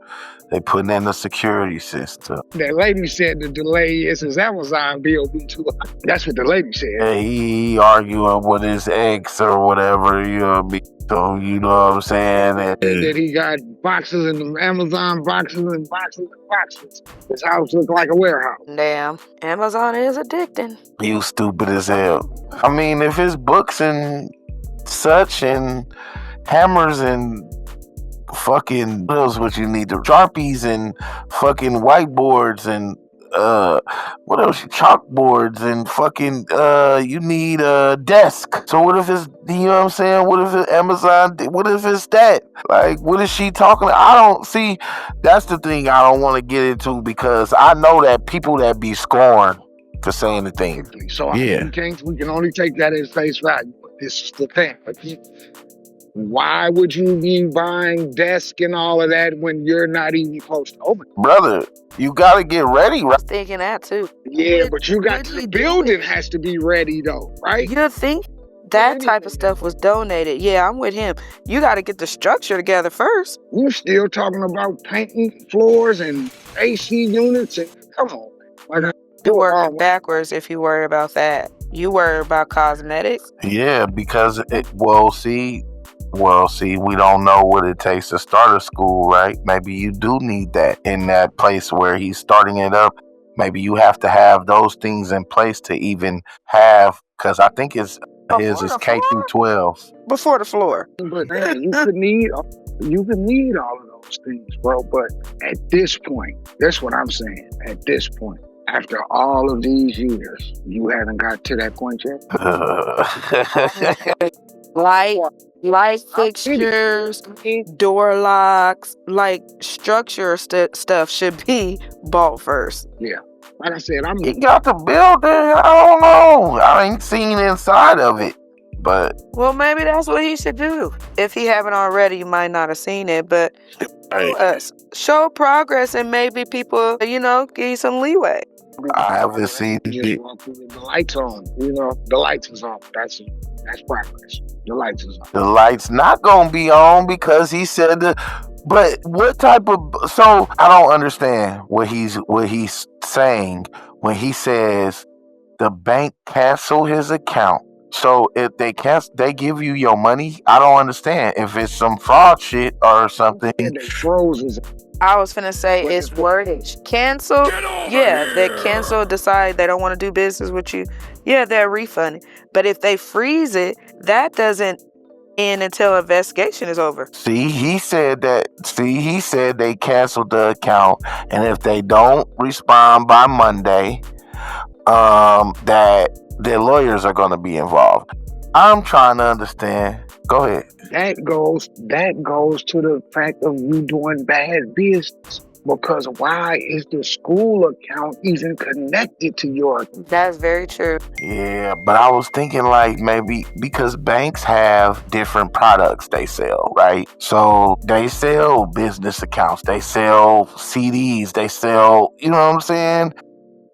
they putting in the security system. That lady said the delay is his Amazon bill be too high. That's what the lady said. Yeah, he arguing with his ex or whatever, you know what I mean? So, you know what I'm saying? That he got boxes and Amazon boxes and boxes and boxes. His house looks like a warehouse. Damn, Amazon is addicting. You stupid as hell. I mean, if it's books and such and hammers and fucking, what else would you need? The Sharpies and fucking whiteboards and what else? Chalkboards and fucking you need a desk. So what if it's, you know what I'm saying? What if it's Amazon? What if it's that? Like, what is she talking? I don't see. That's the thing I don't want to get into because I know that people that be scorned for saying the thing. So yeah, we can only take that as face value. But this is the thing. Why would you be buying desk and all of that when you're not even supposed to open? Brother, you gotta get ready, right? I was thinking that too. Yeah, but you got the building has to be ready though, right? You think that type of stuff was donated? Yeah, I'm with him. You got to get the structure together first. You still talking about painting floors and AC units and come on, like you work backwards if you worry about that. You worry about cosmetics. Yeah, because we don't know what it takes to start a school, right? Maybe you do need that in that place where he's starting it up. Maybe you have to have those things in place to even have, because I think his is K through 12. Before the floor. But man, you could need all of those things, bro. But at this point, that's what I'm saying. At this point, after all of these years, you haven't got to that point yet. Light fixtures, door locks, like structure stuff should be bought first. Yeah. Like I said, he got the building. I don't know. I ain't seen inside of it. But well, maybe that's what he should do. If he haven't already, you might not have seen it, but show progress and maybe people, give you some leeway. I haven't seen it. The lights on, the lights is on. That's progress. The lights is on. The lights not gonna be on because he said that. But what type of? So I don't understand what he's saying when he says the bank cancel his account. So if they they give you your money. I don't understand if it's some fraud shit or something. Yeah, they froze his. I was finna say it's wordage. Cancel. Yeah, they cancel, decide they don't want to do business with you. Yeah, they're refunding. But if they freeze it, that doesn't end until investigation is over. He said they canceled the account, and if they don't respond by Monday, that their lawyers are going to be involved. I'm trying to understand Go ahead. That goes to the fact of you doing bad business. Because why is the school account even connected to your account? That's very true. Yeah, but I was thinking like maybe because banks have different products they sell, right? So they sell business accounts, they sell CDs, they sell, you know what I'm saying?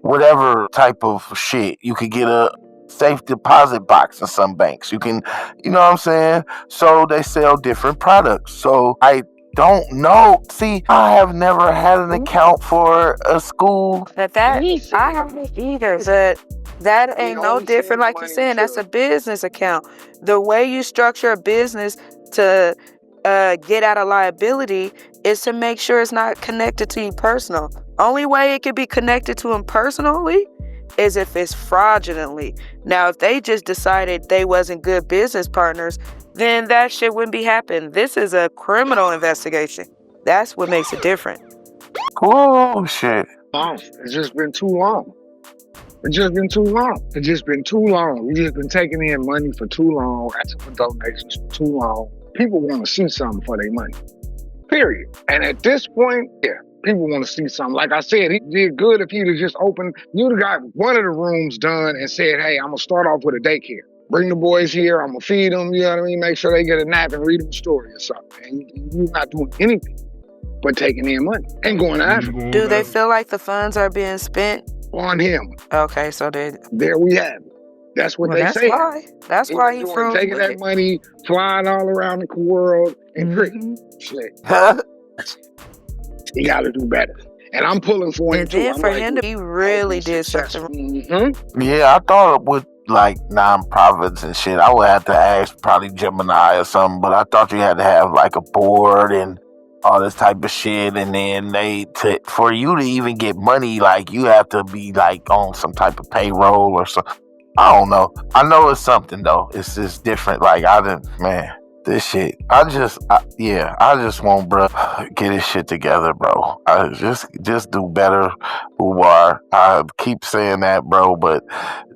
Whatever type of shit. You could get a safe deposit box in some banks. You can, you know what I'm saying? So they sell different products. So I don't know. See, I have never had an account for a school. I haven't either. But that ain't no different. Like you're saying, that's a business account. The way you structure a business to get out of liability is to make sure it's not connected to you personal. Only way it could be connected to him personally is if it's fraudulently. Now, if they just decided they wasn't good business partners, then that shit wouldn't be happening. This is a criminal investigation. That's what makes it different. Oh, shit. It's just been too long. It's just been too long. It's just been too long. We've just been taking in money for too long, asking for donations for too long. People want to see something for their money. Period. And at this point, yeah, people want to see something. Like I said, he did good if he'd have just opened, you'd have got one of the rooms done and said, hey, I'm going to start off with a daycare. Bring the boys here, I'm going to feed them, you know what I mean? Make sure they get a nap and read them a story or something. And you're not doing anything but taking in money and going to Africa. Do they feel like the funds are being spent? On him. Okay, so there we have it. That's what they say. That's why he froze. Taking that money, flying all around the world, and shit. He got to do better. And I'm pulling for him too. And then him, he really did something. Yeah, I thought with like nonprofits and shit, I would have to ask probably Gemini or something, but I thought you had to have like a board and all this type of shit, and then for you to even get money, like you have to be like on some type of payroll or something. I don't know. I know it's something though. It's just different. Like this shit. I just want bro get his shit together, bro. I just do better, Umar. I keep saying that, bro, but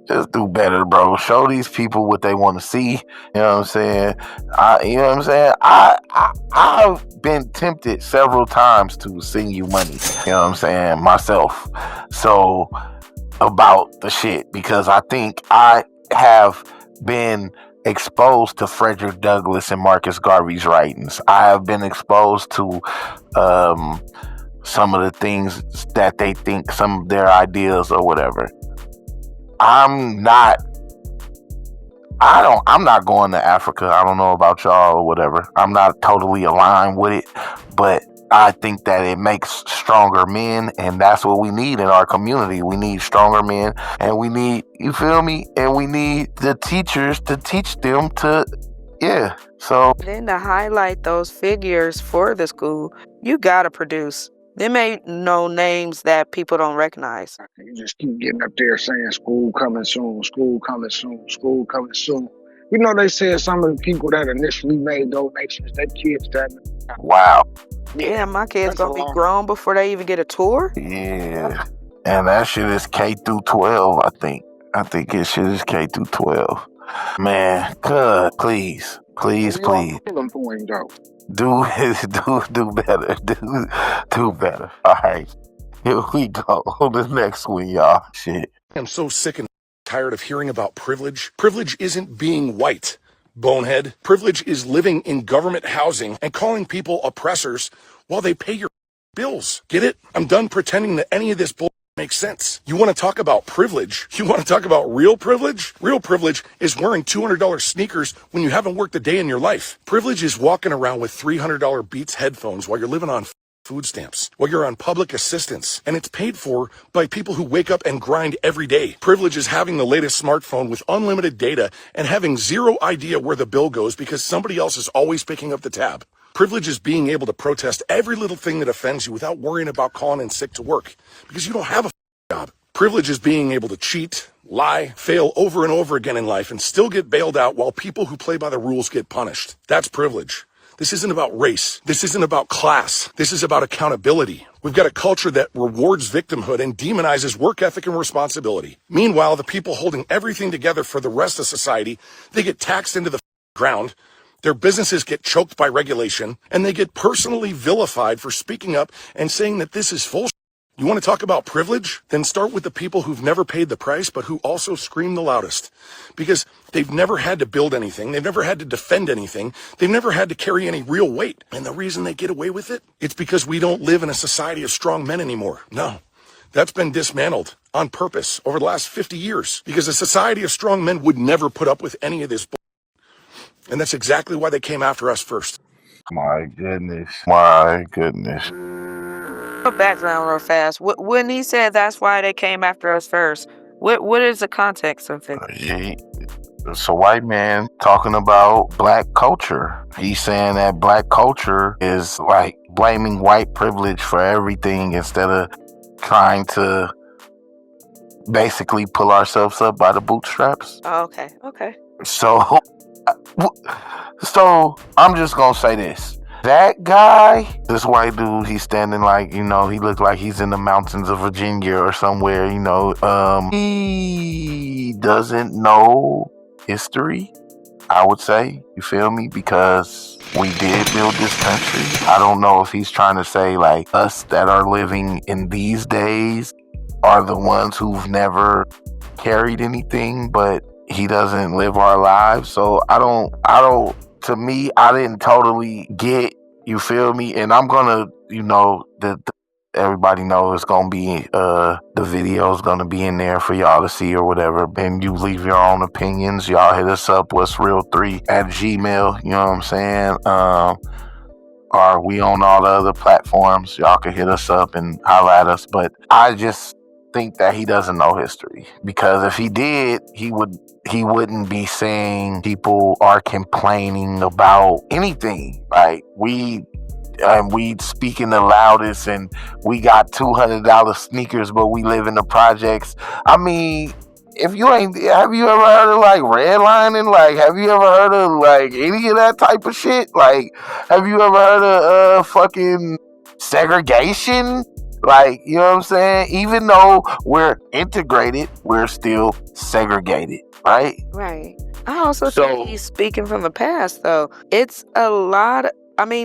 just do better, bro. Show these people what they want to see. You know what I'm saying? I've been tempted several times to send you money. You know what I'm saying? Myself. So about the shit, because I think I have been exposed to Frederick Douglass and Marcus Garvey's writings. I have been exposed to some of the things that they think, some of their ideas or whatever. I'm not going to Africa. I don't know about y'all or whatever. I'm not totally aligned with it, but I think that it makes stronger men, and that's what we need in our community. We need stronger men, and we need, you feel me? And we need the teachers to teach them to, yeah. So then to highlight those figures for the school, you gotta produce. They may know names that people don't recognize. You just keep getting up there saying school coming soon, school coming soon, school coming soon. You know, they said some of the people that initially made donations, they kids that. Wow. Yeah, my kids gonna be grown before they even get a tour. Yeah. And that shit is K through 12, I think. I think it shit is K through 12. Man, please. Do better. Do better. All right. Here we go. The next one, y'all. Shit. I'm so sick and tired of hearing about privilege. Privilege isn't being white, bonehead. Privilege is living in government housing and calling people oppressors while they pay your bills. Get it? I'm done pretending that any of this bull makes sense. You want to talk about privilege? You want to talk about real privilege? Real privilege is wearing $200 sneakers when you haven't worked a day in your life. Privilege is walking around with $300 Beats headphones while you're living on food stamps, while you're on public assistance, and it's paid for by people who wake up and grind every day. Privilege is having the latest smartphone with unlimited data and having zero idea where the bill goes because somebody else is always picking up the tab. Privilege is being able to protest every little thing that offends you without worrying about calling in sick to work because you don't have a job. Privilege is being able to cheat, lie, fail over and over again in life and still get bailed out while people who play by the rules get punished. That's privilege. This isn't about race. This isn't about class. This is about accountability. We've got a culture that rewards victimhood and demonizes work ethic and responsibility. Meanwhile, the people holding everything together for the rest of society, they get taxed into the ground. Their businesses get choked by regulation, and they get personally vilified for speaking up and saying that this is bullshit. You want to talk about privilege? Then start with the people who've never paid the price, but who also scream the loudest. Because they've never had to build anything. They've never had to defend anything. They've never had to carry any real weight. And the reason they get away with it, it's because we don't live in a society of strong men anymore. No. That's been dismantled on purpose over the last 50 years. Because a society of strong men would never put up with any of this bullshit. And that's exactly why they came after us first. My goodness. My goodness. Background real fast. When he said that's why they came after us first, what is the context of it? It's a white man talking about black culture. He's saying that black culture is like blaming white privilege for everything instead of trying to basically pull ourselves up by the bootstraps. Oh, okay. So I'm just gonna say this. That guy, this white dude, he's standing like, he looked like he's in the mountains of Virginia or somewhere, he doesn't know history, I would say, you feel me? Because we did build this country. I don't know if he's trying to say like us that are living in these days are the ones who've never carried anything, but he doesn't live our lives. So to me, I didn't totally get, you feel me? And I'm gonna, everybody knows it's gonna be, the video's gonna be in there for y'all to see or whatever. And you leave your own opinions. Y'all hit us up, what's real3 at Gmail, you know what I'm saying? Or we on all the other platforms. Y'all can hit us up and holler at us. But I just think that he doesn't know history, because if he did, he wouldn't be saying people are complaining about anything. Like we speaking the loudest, and we got $200 sneakers, but we live in the projects. I mean, have you ever heard of like redlining? Like, have you ever heard of like any of that type of shit? Like, have you ever heard of fucking segregation? Like, you know what I'm saying? Even though we're integrated, we're still segregated, right? Right. I also think he's speaking from the past, though. It's a lot.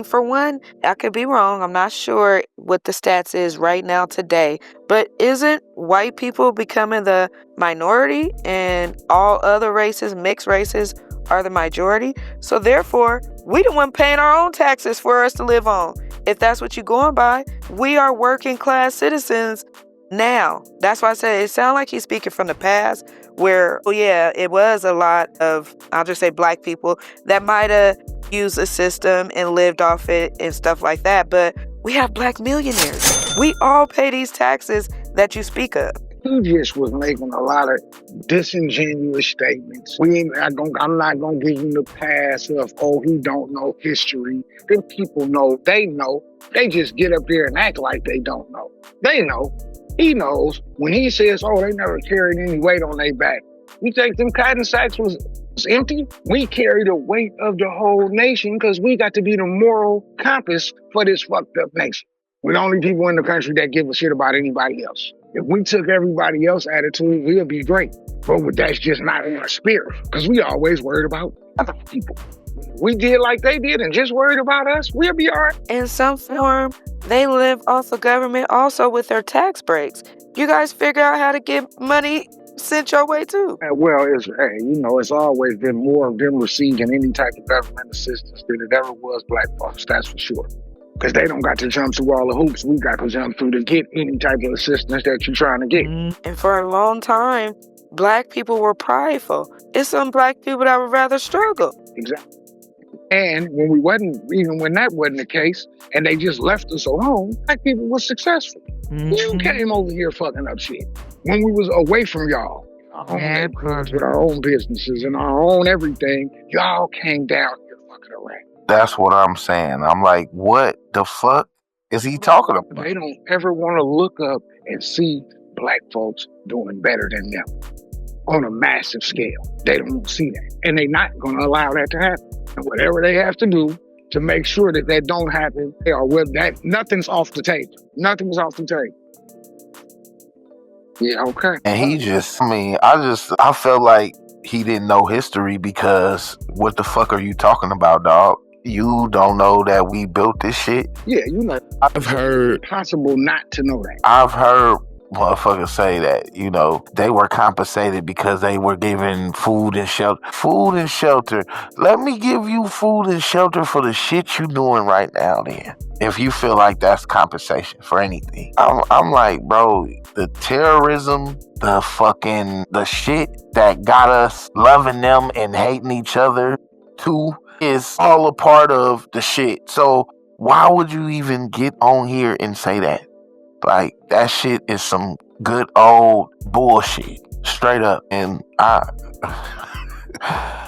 For one, I could be wrong. I'm not sure what the stats is right now today. But isn't white people becoming the minority and all other races, mixed races, are the majority? So therefore, we the one paying our own taxes for us to live on. If that's what you're going by, we are working class citizens now. That's why I said it sounds like he's speaking from the past where, it was a lot of, I'll just say black people that might have used the system and lived off it and stuff like that. But we have black millionaires. We all pay these taxes that you speak of. He just was making a lot of disingenuous statements. I'm not gonna give him the pass of, he don't know history. Them people know. They just get up there and act like they don't know. They know. He knows. When he says, they never carried any weight on their back. You think them cotton sacks was empty? We carry the weight of the whole nation because we got to be the moral compass for this fucked up nation. We're the only people in the country that give a shit about anybody else. If we took everybody else's attitude, we'll be great. But that's just not in our spirit, because we always worried about other people. We did like they did and just worried about us, we'll be all right. In some form, they live off the government also with their tax breaks. You guys figure out how to get money sent your way too. Well, it's always been more of them receiving any type of government assistance than it ever was black folks, that's for sure. Because they don't got to jump through all the hoops we got to jump through to get any type of assistance that you're trying to get. And for a long time, black people were prideful. It's some black people that would rather struggle. Exactly. And when that wasn't the case, and they just left us alone, black people were successful. You came over here fucking up shit. When we was away from y'all, with our own businesses and our own everything, y'all came down here fucking around. That's what I'm saying. I'm like, what the fuck is he talking about? They don't ever want to look up and see black folks doing better than them on a massive scale. They don't see that. And they're not going to allow that to happen. And whatever they have to do to make sure that don't happen, nothing's off the table. Nothing's off the table. Yeah, okay. And he just, I felt like he didn't know history, because what the fuck are you talking about, dog? You don't know that we built this shit? Yeah, you know, I've heard possible not to know that. I've heard motherfuckers say that, you know, they were compensated because they were given food and shelter. Food and shelter. Let me give you food and shelter for the shit you doing right now then. If you feel like that's compensation for anything. I'm like, bro, the terrorism, the shit that got us loving them and hating each other too is all a part of the shit. So why would you even get on here and say that? Like, that shit is some good old bullshit, straight up. And I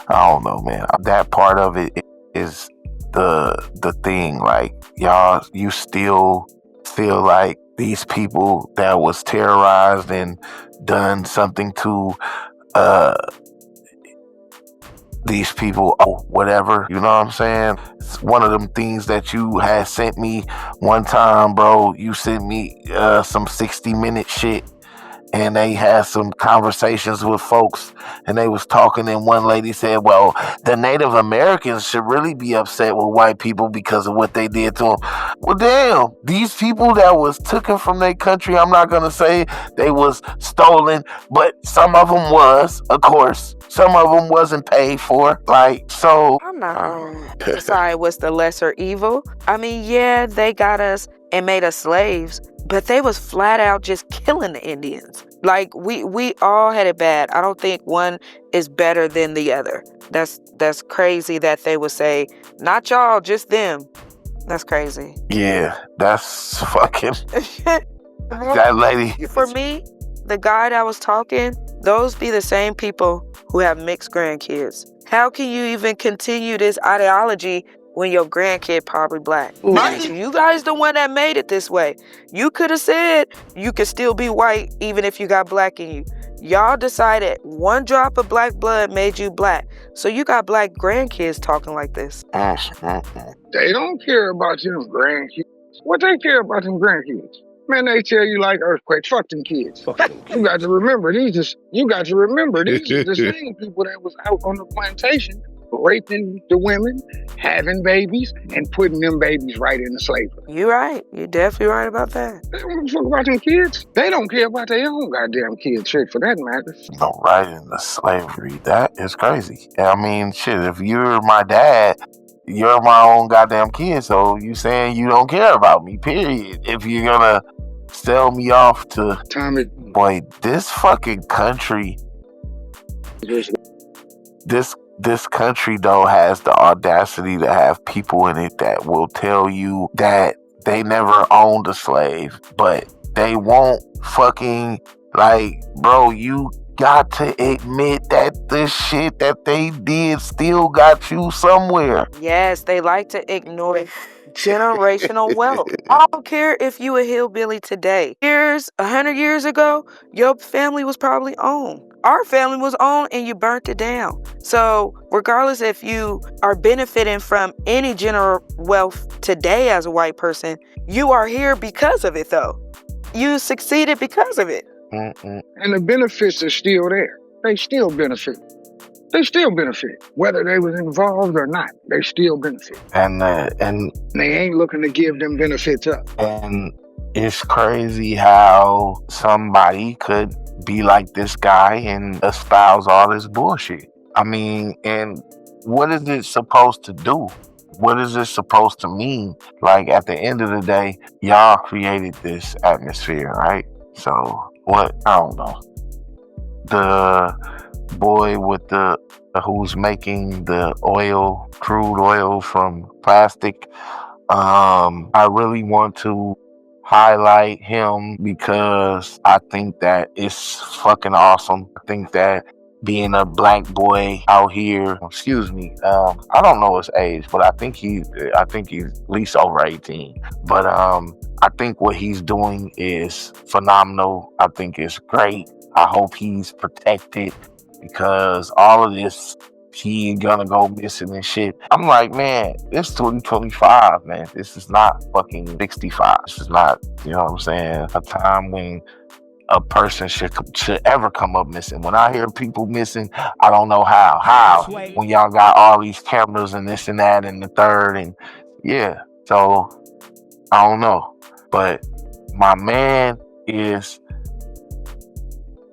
don't know, man. That part of it is the thing. Like, y'all, you still feel like these people that was terrorized and done something to these people, whatever, you know what I'm saying? It's one of them things that you had sent me one time, bro. You sent me some 60-minute shit, and they had some conversations with folks, and they was talking, and one lady said, well, the Native Americans should really be upset with white people because of what they did to them. Well, damn, these people that was taken from their country, I'm not gonna say they was stolen, but some of them was, of course. Some of them wasn't paid for. Like, so I'm not gonna decide what's the lesser evil. I mean, yeah, they got us and made us slaves, but they was flat out just killing the Indians. Like, we all had it bad. I don't think one is better than the other. That's crazy that they would say, not y'all, just them. That's crazy. Yeah, that's fucking that lady. For me, the guy that was talking, those be the same people who have mixed grandkids. How can you even continue this ideology when your grandkid probably black? Mind you guys the one that made it this way. You could have said you could still be white even if you got black in you. Y'all decided one drop of black blood made you black. So you got black grandkids talking like this. They don't care about them grandkids. What they care about them grandkids? Man, they tell you like earthquakes. Fuck them kids. You got to remember, these are the same people that was out on the plantation raping the women, having babies, and putting them babies right into slavery. You right. You definitely right about that. They don't give a fuck about them kids. They don't care about their own goddamn kids, shit, for that matter. No, right into slavery. That is crazy. I mean, shit, if you're my dad, you're my own goddamn kid, so you saying you don't care about me, period. If you're gonna sell me off to... Tommy. Boy, this fucking country... This country, though, has the audacity to have people in it that will tell you that they never owned a slave, but they won't fucking... Like, bro, you got to admit that the shit that they did still got you somewhere. Yes, they like to ignore generational wealth. I don't care if you a hillbilly today. 100 years ago, your family was probably owned. Our family was owned and you burnt it down. So regardless if you are benefiting from any general wealth today as a white person, you are here because of it though. You succeeded because of it. And the benefits are still there. They still benefit. Whether they was involved or not, they still benefit. And they ain't looking to give them benefits up. And it's crazy how somebody could be like this guy and espouse all this bullshit. I mean, and what is it supposed to do? What is it supposed to mean? Like, at the end of the day, y'all created this atmosphere, right? So what? I don't know. The boy with who's making the crude oil from plastic. I really want to highlight him because I think that it's fucking awesome. I think that being a black boy out here, I don't know his age, but I think he's at least over 18. But I think what he's doing is phenomenal. I think it's great. I hope he's protected, because all of this, he gonna go missing and shit. I'm like, man, it's 2025, man. This is not fucking 65. This is not, you know what I'm saying, a time when a person should ever come up missing. When I hear people missing, I don't know how. How? When y'all got all these cameras and this and that and the third and yeah. So I don't know. But my man is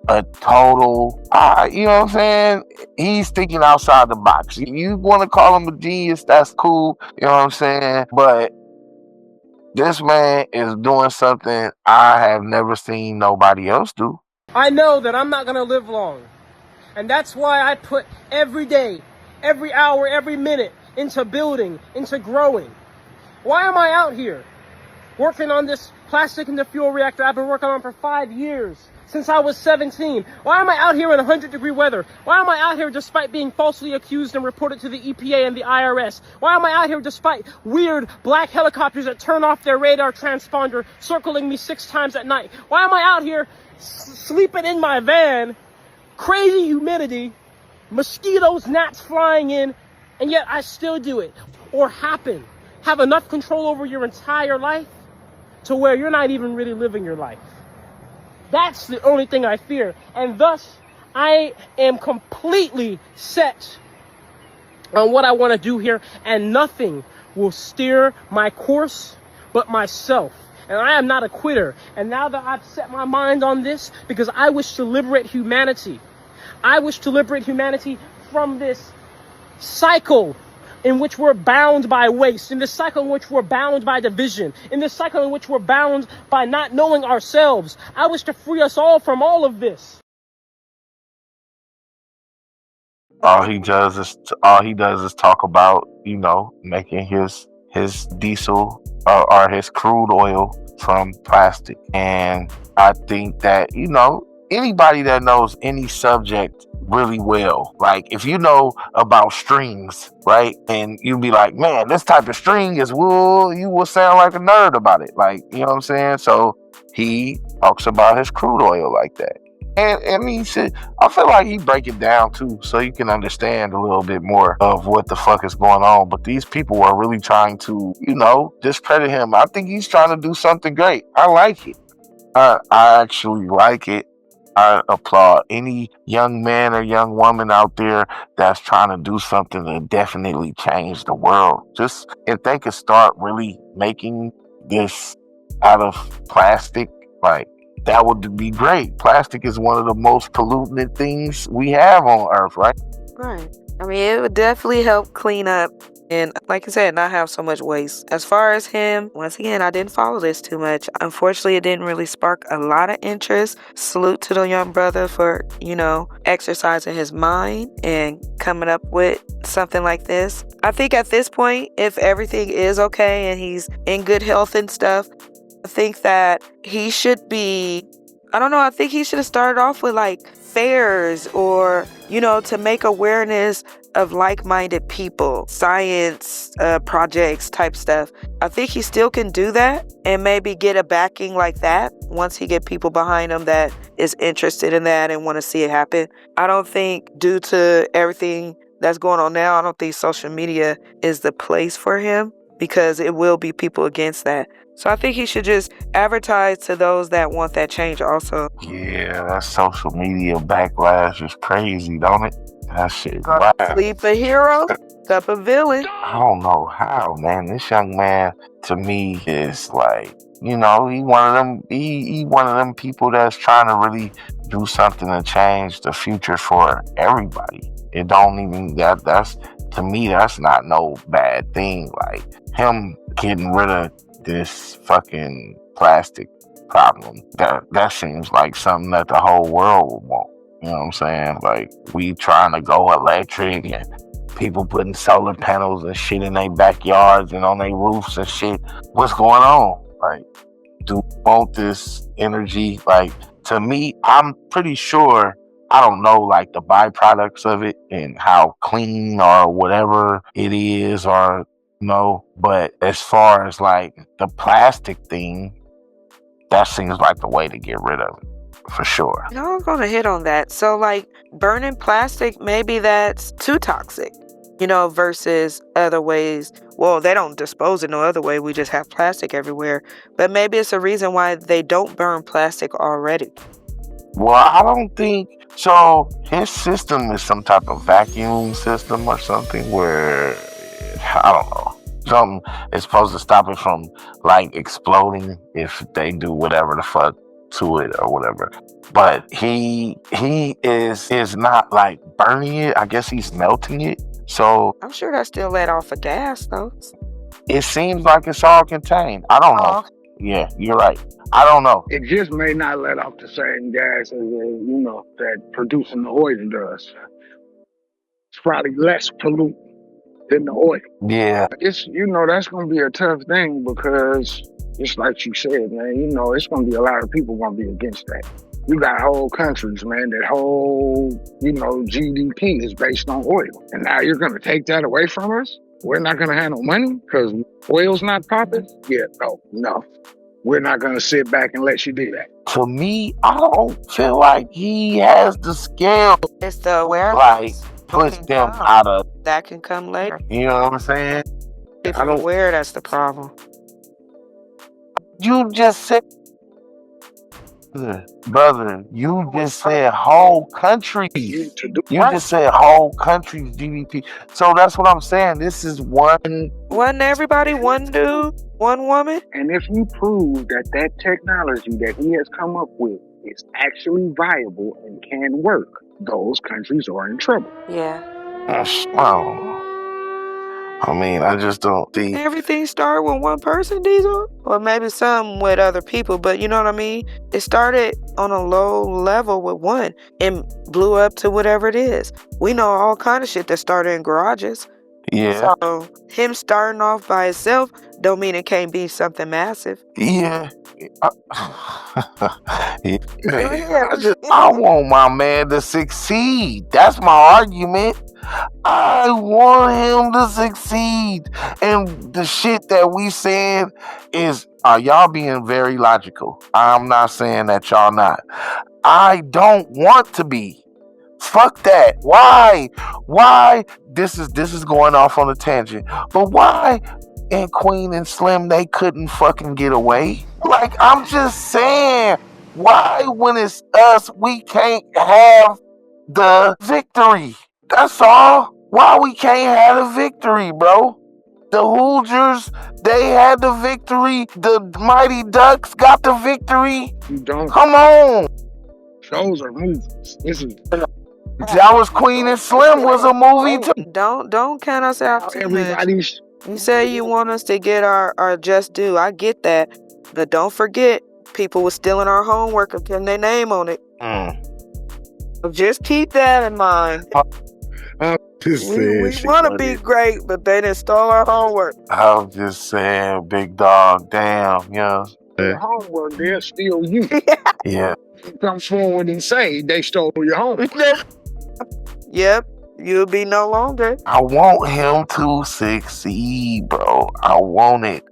a total, you know what I'm saying? He's thinking outside the box. You want to call him a genius, that's cool. You know what I'm saying? But this man is doing something I have never seen nobody else do. I know that I'm not going to live long. And that's why I put every day, every hour, every minute into building, into growing. Why am I out here working on this plastic in the fuel reactor I've been working on for 5 years? Since I was 17. Why am I out here in 100-degree weather? Why am I out here despite being falsely accused and reported to the EPA and the IRS? Why am I out here despite weird black helicopters that turn off their radar transponder circling me 6 times at night? Why am I out here sleeping in my van, crazy humidity, mosquitoes, gnats flying in, and yet I still do it? Or have enough control over your entire life to where you're not even really living your life. That's the only thing I fear. And thus, I am completely set on what I want to do here. And nothing will steer my course but myself. And I am not a quitter. And now that I've set my mind on this, because I wish to liberate humanity. I wish to liberate humanity from this cycle in which we're bound by waste, in this cycle in which we're bound by division, in this cycle in which we're bound by not knowing ourselves. I wish to free us all from all of this. All he does is talk about, you know, making his diesel or his crude oil from plastic. And I think that, you know, anybody that knows any subject really well, like if you know about strings, right, and you be like, man, this type of string is wool, you will sound like a nerd about it, like, you know what I'm saying? So he talks about his crude oil like that, and he said, I feel like he break it down too, so you can understand a little bit more of what the fuck is going on. But these people are really trying to, you know, discredit him. I think he's trying to do something great. I like it. I actually like it. I applaud any young man or young woman out there that's trying to do something to definitely change the world. Just if they could start really making this out of plastic, like that would be great. Plastic is one of the most pollutant things we have on Earth, right? Right. I mean, it would definitely help clean up and, like I said, not have so much waste. As far as him, once again, I didn't follow this too much. Unfortunately, it didn't really spark a lot of interest. Salute to the young brother for, you know, exercising his mind and coming up with something like this. I think at this point, if everything is okay and he's in good health and stuff, I think that he should be, I don't know, I think he should have started off with like fairs or, you know, to make awareness of like-minded people, science projects type stuff. I think he still can do that and maybe get a backing like that once he get people behind him that is interested in that and want to see it happen. I don't think, due to everything that's going on now, I don't think social media is the place for him, because it will be people against that. So I think he should just advertise to those that want that change also. Yeah, that social media backlash is crazy, don't it? That shit. Wow. Sleep a hero, up a villain. I don't know how, man. This young man, to me, is like, you know, he one of them. He one of them people that's trying to really do something to change the future for everybody. It don't even that's to me, that's not no bad thing. Like him getting rid of this fucking plastic problem, that seems like something that the whole world would want. You know what I'm saying? Like, we trying to go electric and people putting solar panels and shit in their backyards and on their roofs and shit. What's going on? Like, do we want this energy? Like, to me, I'm pretty sure, I don't know, like, the byproducts of it and how clean or whatever it is, or, you know, but as far as, like, the plastic thing, that seems like the way to get rid of it. For sure. You know, I'm going to hit on that. So, like, burning plastic, maybe that's too toxic, you know, versus other ways. Well, they don't dispose it no other way. We just have plastic everywhere. But maybe it's a reason why they don't burn plastic already. Well, I don't think so. His system is some type of vacuum system or something where I don't know. Something is supposed to stop it from like exploding if they do whatever the fuck to it or whatever. But he is not like burning it. I guess he's melting it. So I'm sure that still let off a gas though. it seems like it's all contained. I don't know. Yeah, you're right. I don't know. It just may not let off the same gas as that producing the oil does. It's probably less pollutant than the oil. Yeah. It's that's gonna be a tough thing because just like you said, man, it's gonna be a lot of people gonna be against that. You got whole countries, man, that whole, GDP is based on oil. And now you're gonna take that away from us? We're not gonna have no money because oil's not popping? Yeah, no. We're not gonna sit back and let you do that. To me, I don't feel like he has the skill. It's the awareness. Like, push them out of. That can come later. You know what I'm saying? If you're aware, that's the problem. You just said, brother, you just said whole countries. You just said whole countries GDP. So that's what I'm saying. This is one. Wasn't everybody one dude, one woman? And if you prove that technology that he has come up with is actually viable and can work, those countries are in trouble. Yeah. I don't know. I mean, I just don't think everything started with one person, Dezo, or maybe some with other people. But you know what I mean? It started on a low level with one and blew up to whatever it is. We know all kind of shit that started in garages. Yeah. So him starting off by himself don't mean it can't be something massive. Yeah. I want my man to succeed. That's my argument. I want him to succeed. And the shit that we saying is, y'all being very logical. I'm not saying that y'all not. I don't want to be. Fuck that. Why? This is going off on a tangent. But why and Queen and Slim, they couldn't fucking get away? Like, I'm just saying, why when it's us, we can't have the victory? That's all. Why we can't have the victory, bro? The Hoosiers, they had the victory. The Mighty Ducks got the victory. You don't. Come on. Those are movies. That was Queen and Slim was a movie too. Don't count us out too much. Everybody's. You say you want us to get our just due. I get that. But don't forget, people were stealing our homework and putting their name on it. So just keep that in mind. We want to be great, but they didn't steal our homework. I'm just saying, big dog, damn, Your homework, they'll steal you. Yeah. Come forward and say they stole your homework. Yep. You'll be no longer. I want him to succeed, bro. I want it.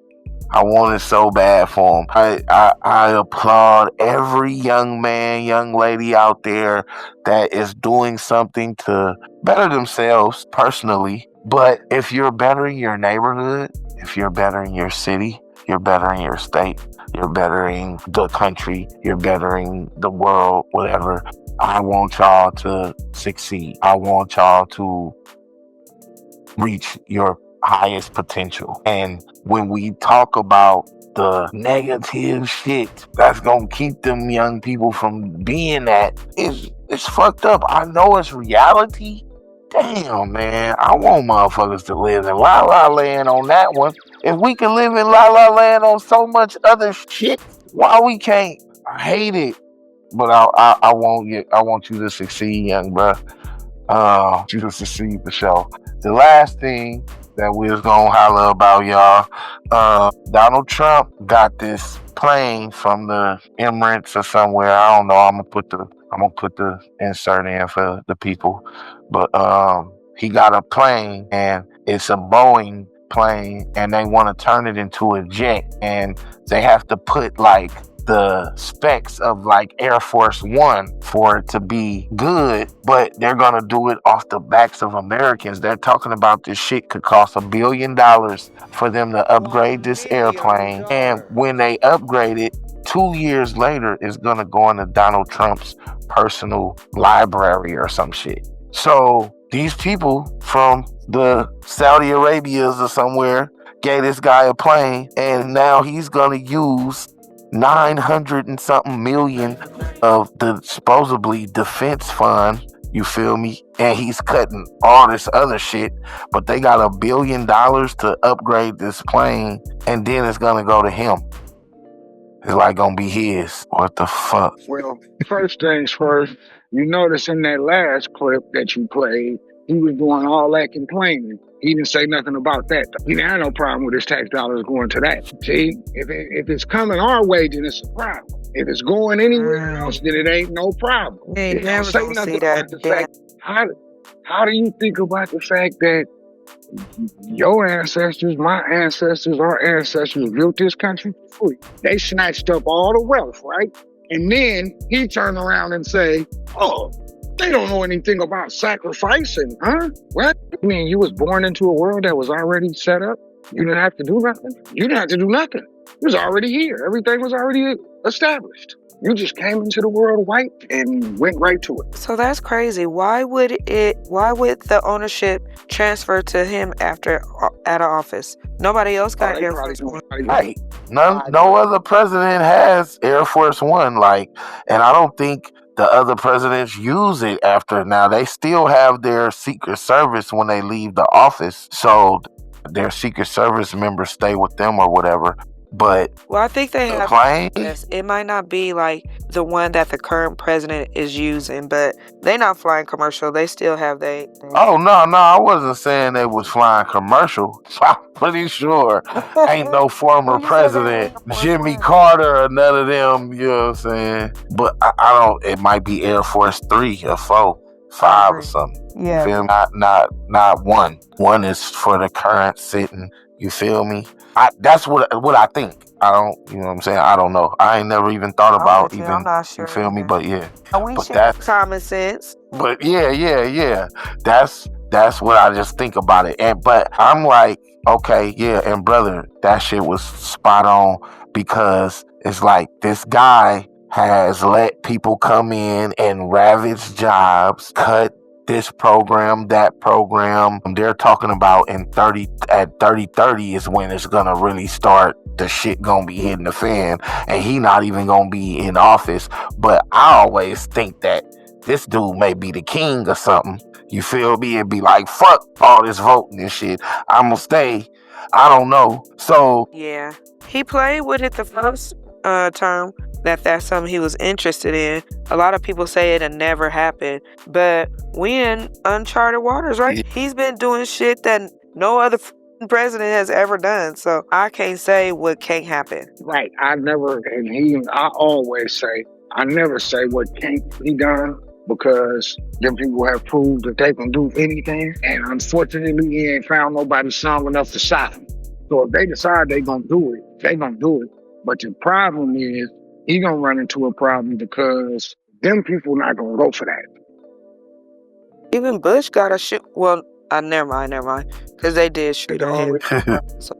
I want it so bad for him. I applaud every young man, young lady out there that is doing something to better themselves personally. But if you're bettering your neighborhood, if you're bettering your city, you're bettering your state, you're bettering the country, you're bettering the world, whatever. I want y'all to succeed. I want y'all to reach your highest potential. And when we talk about the negative shit that's gonna keep them young people from being that, it's fucked up. I know it's reality. Damn, man. I want motherfuckers to live in La La Land on that one. If we can live in La La Land on so much other shit, why we can't? I hate it. But I want you to succeed, young bro. You to succeed for sure. The last thing that we was gonna holler about, y'all, Donald Trump got this plane from the Emirates or somewhere. I don't know. I'm gonna put the insert in for the people. But he got a plane and it's a Boeing plane and they want to turn it into a jet and they have to put like the specs of like Air Force One for it to be good, but they're gonna do it off the backs of Americans. They're talking about this shit could cost $1 billion for them to upgrade this airplane, and when they upgrade it, 2 years later, it's gonna go into Donald Trump's personal library or some shit. So these people from the Saudi Arabias or somewhere gave this guy a plane, and now he's gonna use 900 and something million of the supposedly defense fund. You feel me? And he's cutting all this other shit, but they got $1 billion to upgrade this plane, and then it's gonna go to him. It's like gonna be his. What the fuck? Well, first things first, you notice in that last clip that you played, he was doing all that complaining. He didn't say nothing about that. He didn't have no problem with his tax dollars going to that. See, if it's coming our way, then it's a problem. If it's going anywhere else, then it ain't no problem. They He don't never say gonna nothing see that. about the fact. How do you think about the fact that your ancestors, my ancestors, our ancestors built this country for free? They snatched up all the wealth, right? And then he turned around and say, "Oh, they don't know anything about sacrificing, huh? What? I mean, you was born into a world that was already set up? You didn't have to do nothing? You didn't have to do nothing. It was already here. Everything was already established. You just came into the world white and went right to it." So that's crazy. Why would the ownership transfer to him after out of office? Nobody else got Air Force One. Right. No other president has Air Force One. And I don't think the other presidents use it after. Now, they still have their Secret Service when they leave the office. So their Secret Service members stay with them or whatever. But I think they the have. plane? Yes, it might not be like the one that the current president is using, but they not flying commercial. They still have they. Oh, no, I wasn't saying they was flying commercial. I'm pretty sure ain't no former president, Jimmy Carter or none of them, you know what I'm saying? But I don't, it might be Air Force 3 or 4, 5 or something. Yeah. You feel me? Not one. One is for the current sitting. You feel me? That's what I think. I don't, you know what I'm saying? I don't know. I ain't never even thought about I'm not sure. you feel me? But yeah. We But share that's common sense. But yeah. That's what I just think about it. But I'm like, okay, yeah, and brother, that shit was spot on, because it's like this guy has let people come in and ravage jobs, cut this program, that program. They're talking about at 30 is when it's gonna really start. The shit gonna be hitting the fan, and he not even gonna be in office. But I always think that this dude may be the king or something. You feel me? It'd be like, fuck all this voting and shit. I'ma stay. I don't know. So Yeah, he played with it the first term. That's something he was interested in. A lot of people say it'll never happen, but we in uncharted waters, right? Yeah. He's been doing shit that no other president has ever done, so I can't say what can't happen. Right. I always say, I never say what can't be done, because them people have proved that they can do anything, and unfortunately, he ain't found nobody strong enough to stop him. So if they decide they gonna do it, they gonna do it. But the problem is, he gonna run into a problem, because them people not gonna go for that. Even Bush got a shoot. Well, never mind, because they did shoot at him. So,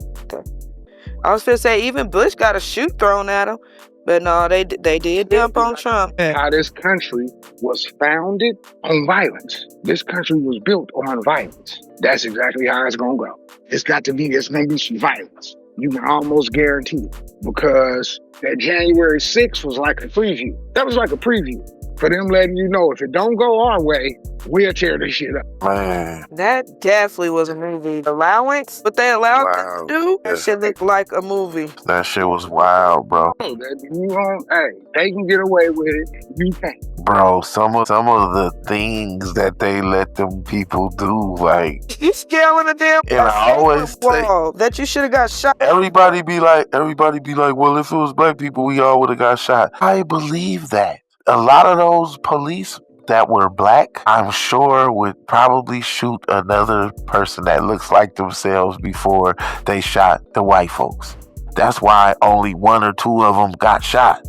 I was gonna say even Bush got a shoot thrown at him, but no, they did dump on Trump. How this country was founded on violence. This country was built on violence. That's exactly how it's gonna go. It's gonna be some violence. You can almost guarantee it, because that January 6th was like a preview. That was like a preview for them letting you know, if it don't go our way, we'll tear this shit up. man, That definitely was a movie. Allowance, what they allowed them to do, that shit looked like a movie. that shit was wild, bro. They can get away with it. You can't. Bro, some of the things that they let them people do, like, You scaling a damn and I always say, wall that you should have got shot. everybody be like, well, if it was black people, we all would have got shot. I believe that. A lot of those police that were black, I'm sure would probably shoot another person that looks like themselves before they shot the white folks. That's why only 1 or 2 of them got shot.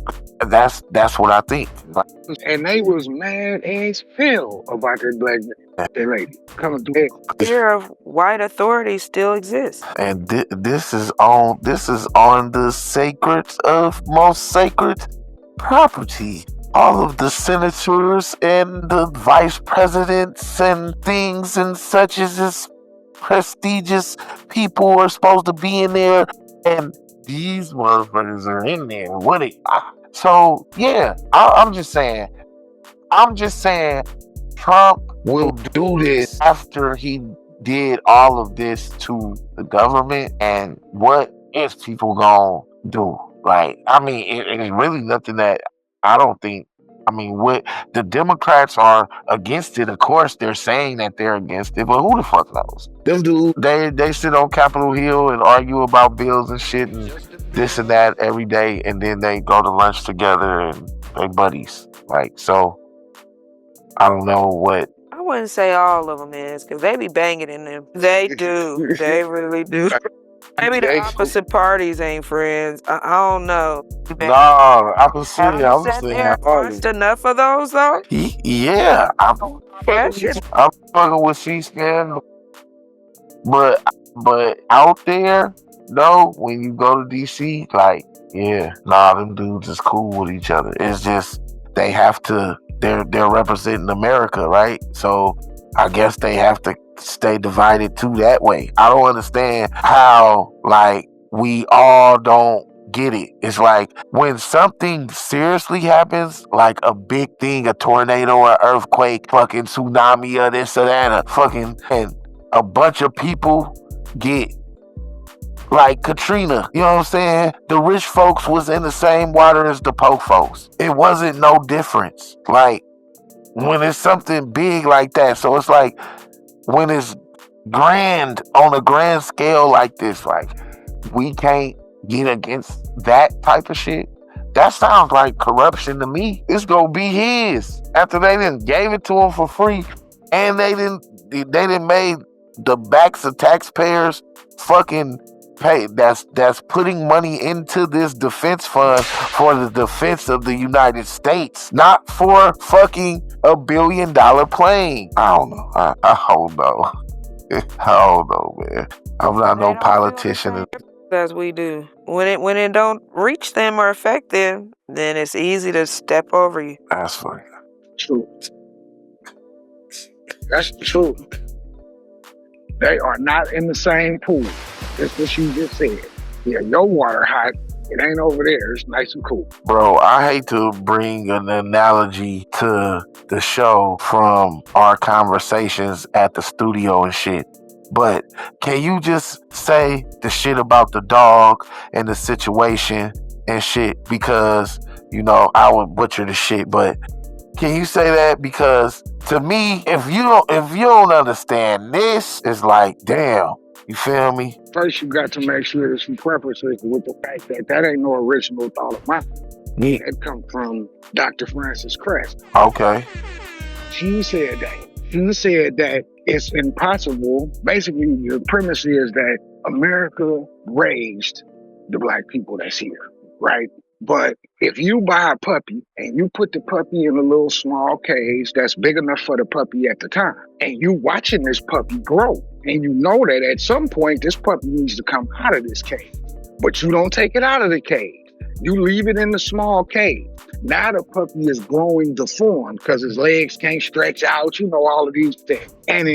That's what I think. And they was mad as hell about that black that lady coming through. Fear of white authority still exists. And this is on the sacred of most sacred property. All of the senators and the vice presidents and things and such as prestigious people are supposed to be in there, and these motherfuckers are in there. What it? So yeah, I'm just saying. Trump will do this after he did all of this to the government, and what is people gonna do? Like, I mean, it's really nothing that I don't think. I mean, what the Democrats are against it. Of course, they're saying that they're against it, but who the fuck knows? Them dudes, they sit on Capitol Hill and argue about bills and shit and this and that every day, and then they go to lunch together and they buddies. Like, so I don't know what. I wouldn't say all of them is, because they be banging in them. They do. They really do. Maybe the opposite parties ain't friends. I don't know. No, I can see. Have you I'm sat saying, there and watched enough of those, though? yeah, I'm fucking with C-SPAN, but out there, no, when you go to DC, like, yeah, nah, them dudes is cool with each other. It's just they have to. They're representing America, right? So I guess they have to stay divided too that way. I don't understand how, like, we all don't get it. It's like when something seriously happens, like a big thing, a tornado or earthquake, fucking tsunami or this or that, and a bunch of people get, like Katrina, you know what I'm saying? The rich folks was in the same water as the poor folks. It wasn't no difference. Like, when it's something big like that, so it's like, when it's grand, on a grand scale like this, like, we can't get against that type of shit. That sounds like corruption to me. It's gonna be his. After they done gave it to him for free, and they didn't made the backs of taxpayers fucking pay. That's putting money into this defense fund for the defense of the United States, not for fucking $1 billion plane. I don't know. I don't know. I don't know, man. I'm not no politician. As we do. When it don't reach them or affect them, then it's easy to step over you. That's funny. True. That's the truth. They are not in the same pool. That's what you just said. Yeah, your water hot. It ain't over there. It's nice and cool. Bro, I hate to bring an analogy to the show from our conversations at the studio and shit, but can you just say the shit about the dog and the situation and shit? Because, you know, I would butcher the shit, but can you say that? Because to me, if you don't understand this, it's like, damn. You feel me? First, you got to make sure there's some preferences with the fact that ain't no original thought of mine. Yeah. It come from Dr. Frances Cress. Okay. She said that it's impossible. Basically, the premise is that America raised the black people that's here, right? But if you buy a puppy and you put the puppy in a little small cage that's big enough for the puppy at the time, and you watching this puppy grow, and you know that at some point this puppy needs to come out of this cage, but you don't take it out of the cage. You leave it in the small cage. Now the puppy is growing deformed because his legs can't stretch out, you know, all of these things. And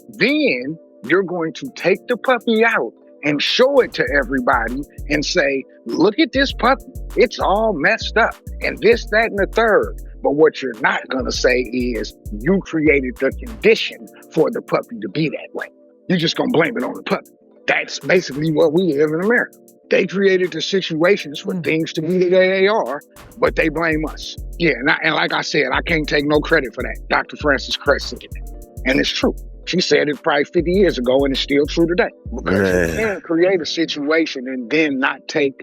then you're going to take the puppy out and show it to everybody and say, look at this puppy. It's all messed up. And this, that, and the third. But what you're not going to say is you created the condition for the puppy to be that way. You're just going to blame it on the puppy. That's basically what we live in America. They created the situations for things to be the way they are, but they blame us. Yeah, and like I said, I can't take no credit for that. Dr. Frances Cress said that. And it's true. She said it probably 50 years ago, and it's still true today. Because you can't create a situation and then not take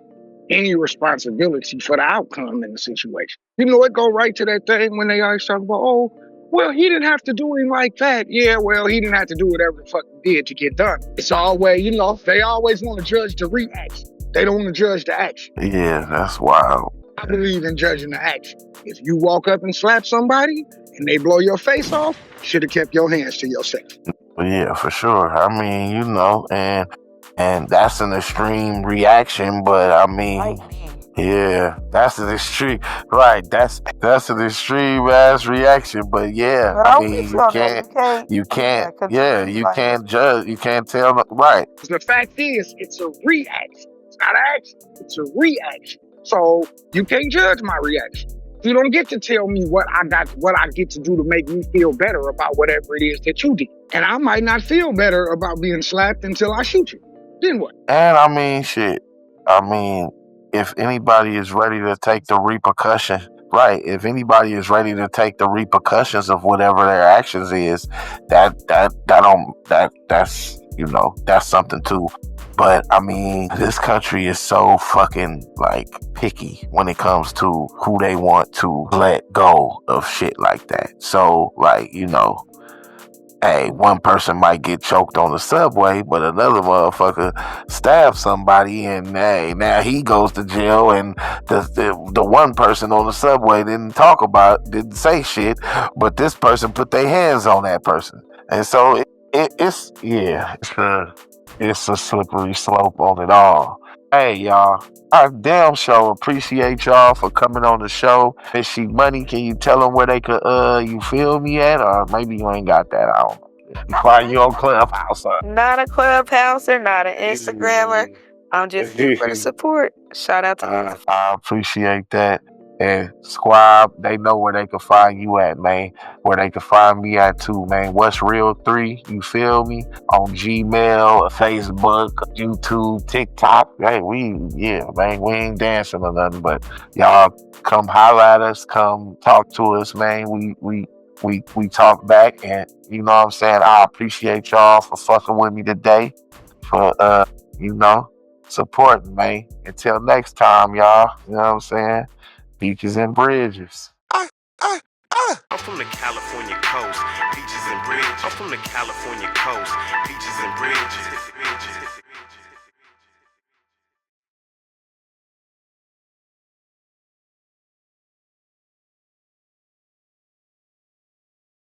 any responsibility for the outcome in the situation. You know, it go right to that thing when they always talk about, oh, well, he didn't have to do him like that. Yeah, well, he didn't have to do whatever the fuck he did to get done. It's always, you know, they always want to judge the reaction. They don't want to judge the action. Yeah, that's wild. I believe in judging the action. If you walk up and slap somebody and they blow your face off, should have kept your hands to yourself. Yeah, for sure. I mean, you know, and that's an extreme reaction, but I mean, yeah, that's an extreme, right? That's an extreme ass reaction, but yeah, But I I'm mean, with you on that. you can't, yeah, you like- can't judge, you can't tell, right? The fact is, it's a reaction. It's not an action. It's a reaction. So you can't judge my reaction. You don't get to tell me what I get to do to make me feel better about whatever it is that you did. And I might not feel better about being slapped until I shoot you. Then what? And I mean, shit. I mean, if anybody is ready to take the repercussion, right? If anybody is ready to take the repercussions of whatever their actions is, that's you know, that's something too. But I mean, this country is so fucking like picky when it comes to who they want to let go of shit like that. So like, you know, hey, one person might get choked on the subway, but another motherfucker stabs somebody, and hey, now he goes to jail, and the one person on the subway didn't say shit, but this person put their hands on that person, and so it's a slippery slope on it all. Hey, y'all. I damn sure appreciate y'all for coming on the show. Is SheMoney? Can you tell them where they could, you feel me at? Or maybe you ain't got that out. Why you on Clubhouse? Not a Clubhouser, not an Instagrammer. I'm just here for the support. Shout out to you. I appreciate that. And Squab, they know where they can find you at, man. Where they can find me at too, man. What's Real 3, you feel me? On Gmail, Facebook, YouTube, TikTok. Hey, man, we ain't dancing or nothing, but y'all come holler at us, come talk to us, man. We talk back, and you know what I'm saying? I appreciate y'all for fucking with me today. For you know, supporting, man. Until next time, y'all. You know what I'm saying? Beaches and bridges. I'm from the California coast, beaches and bridges. I'm from the California coast, beaches and bridges.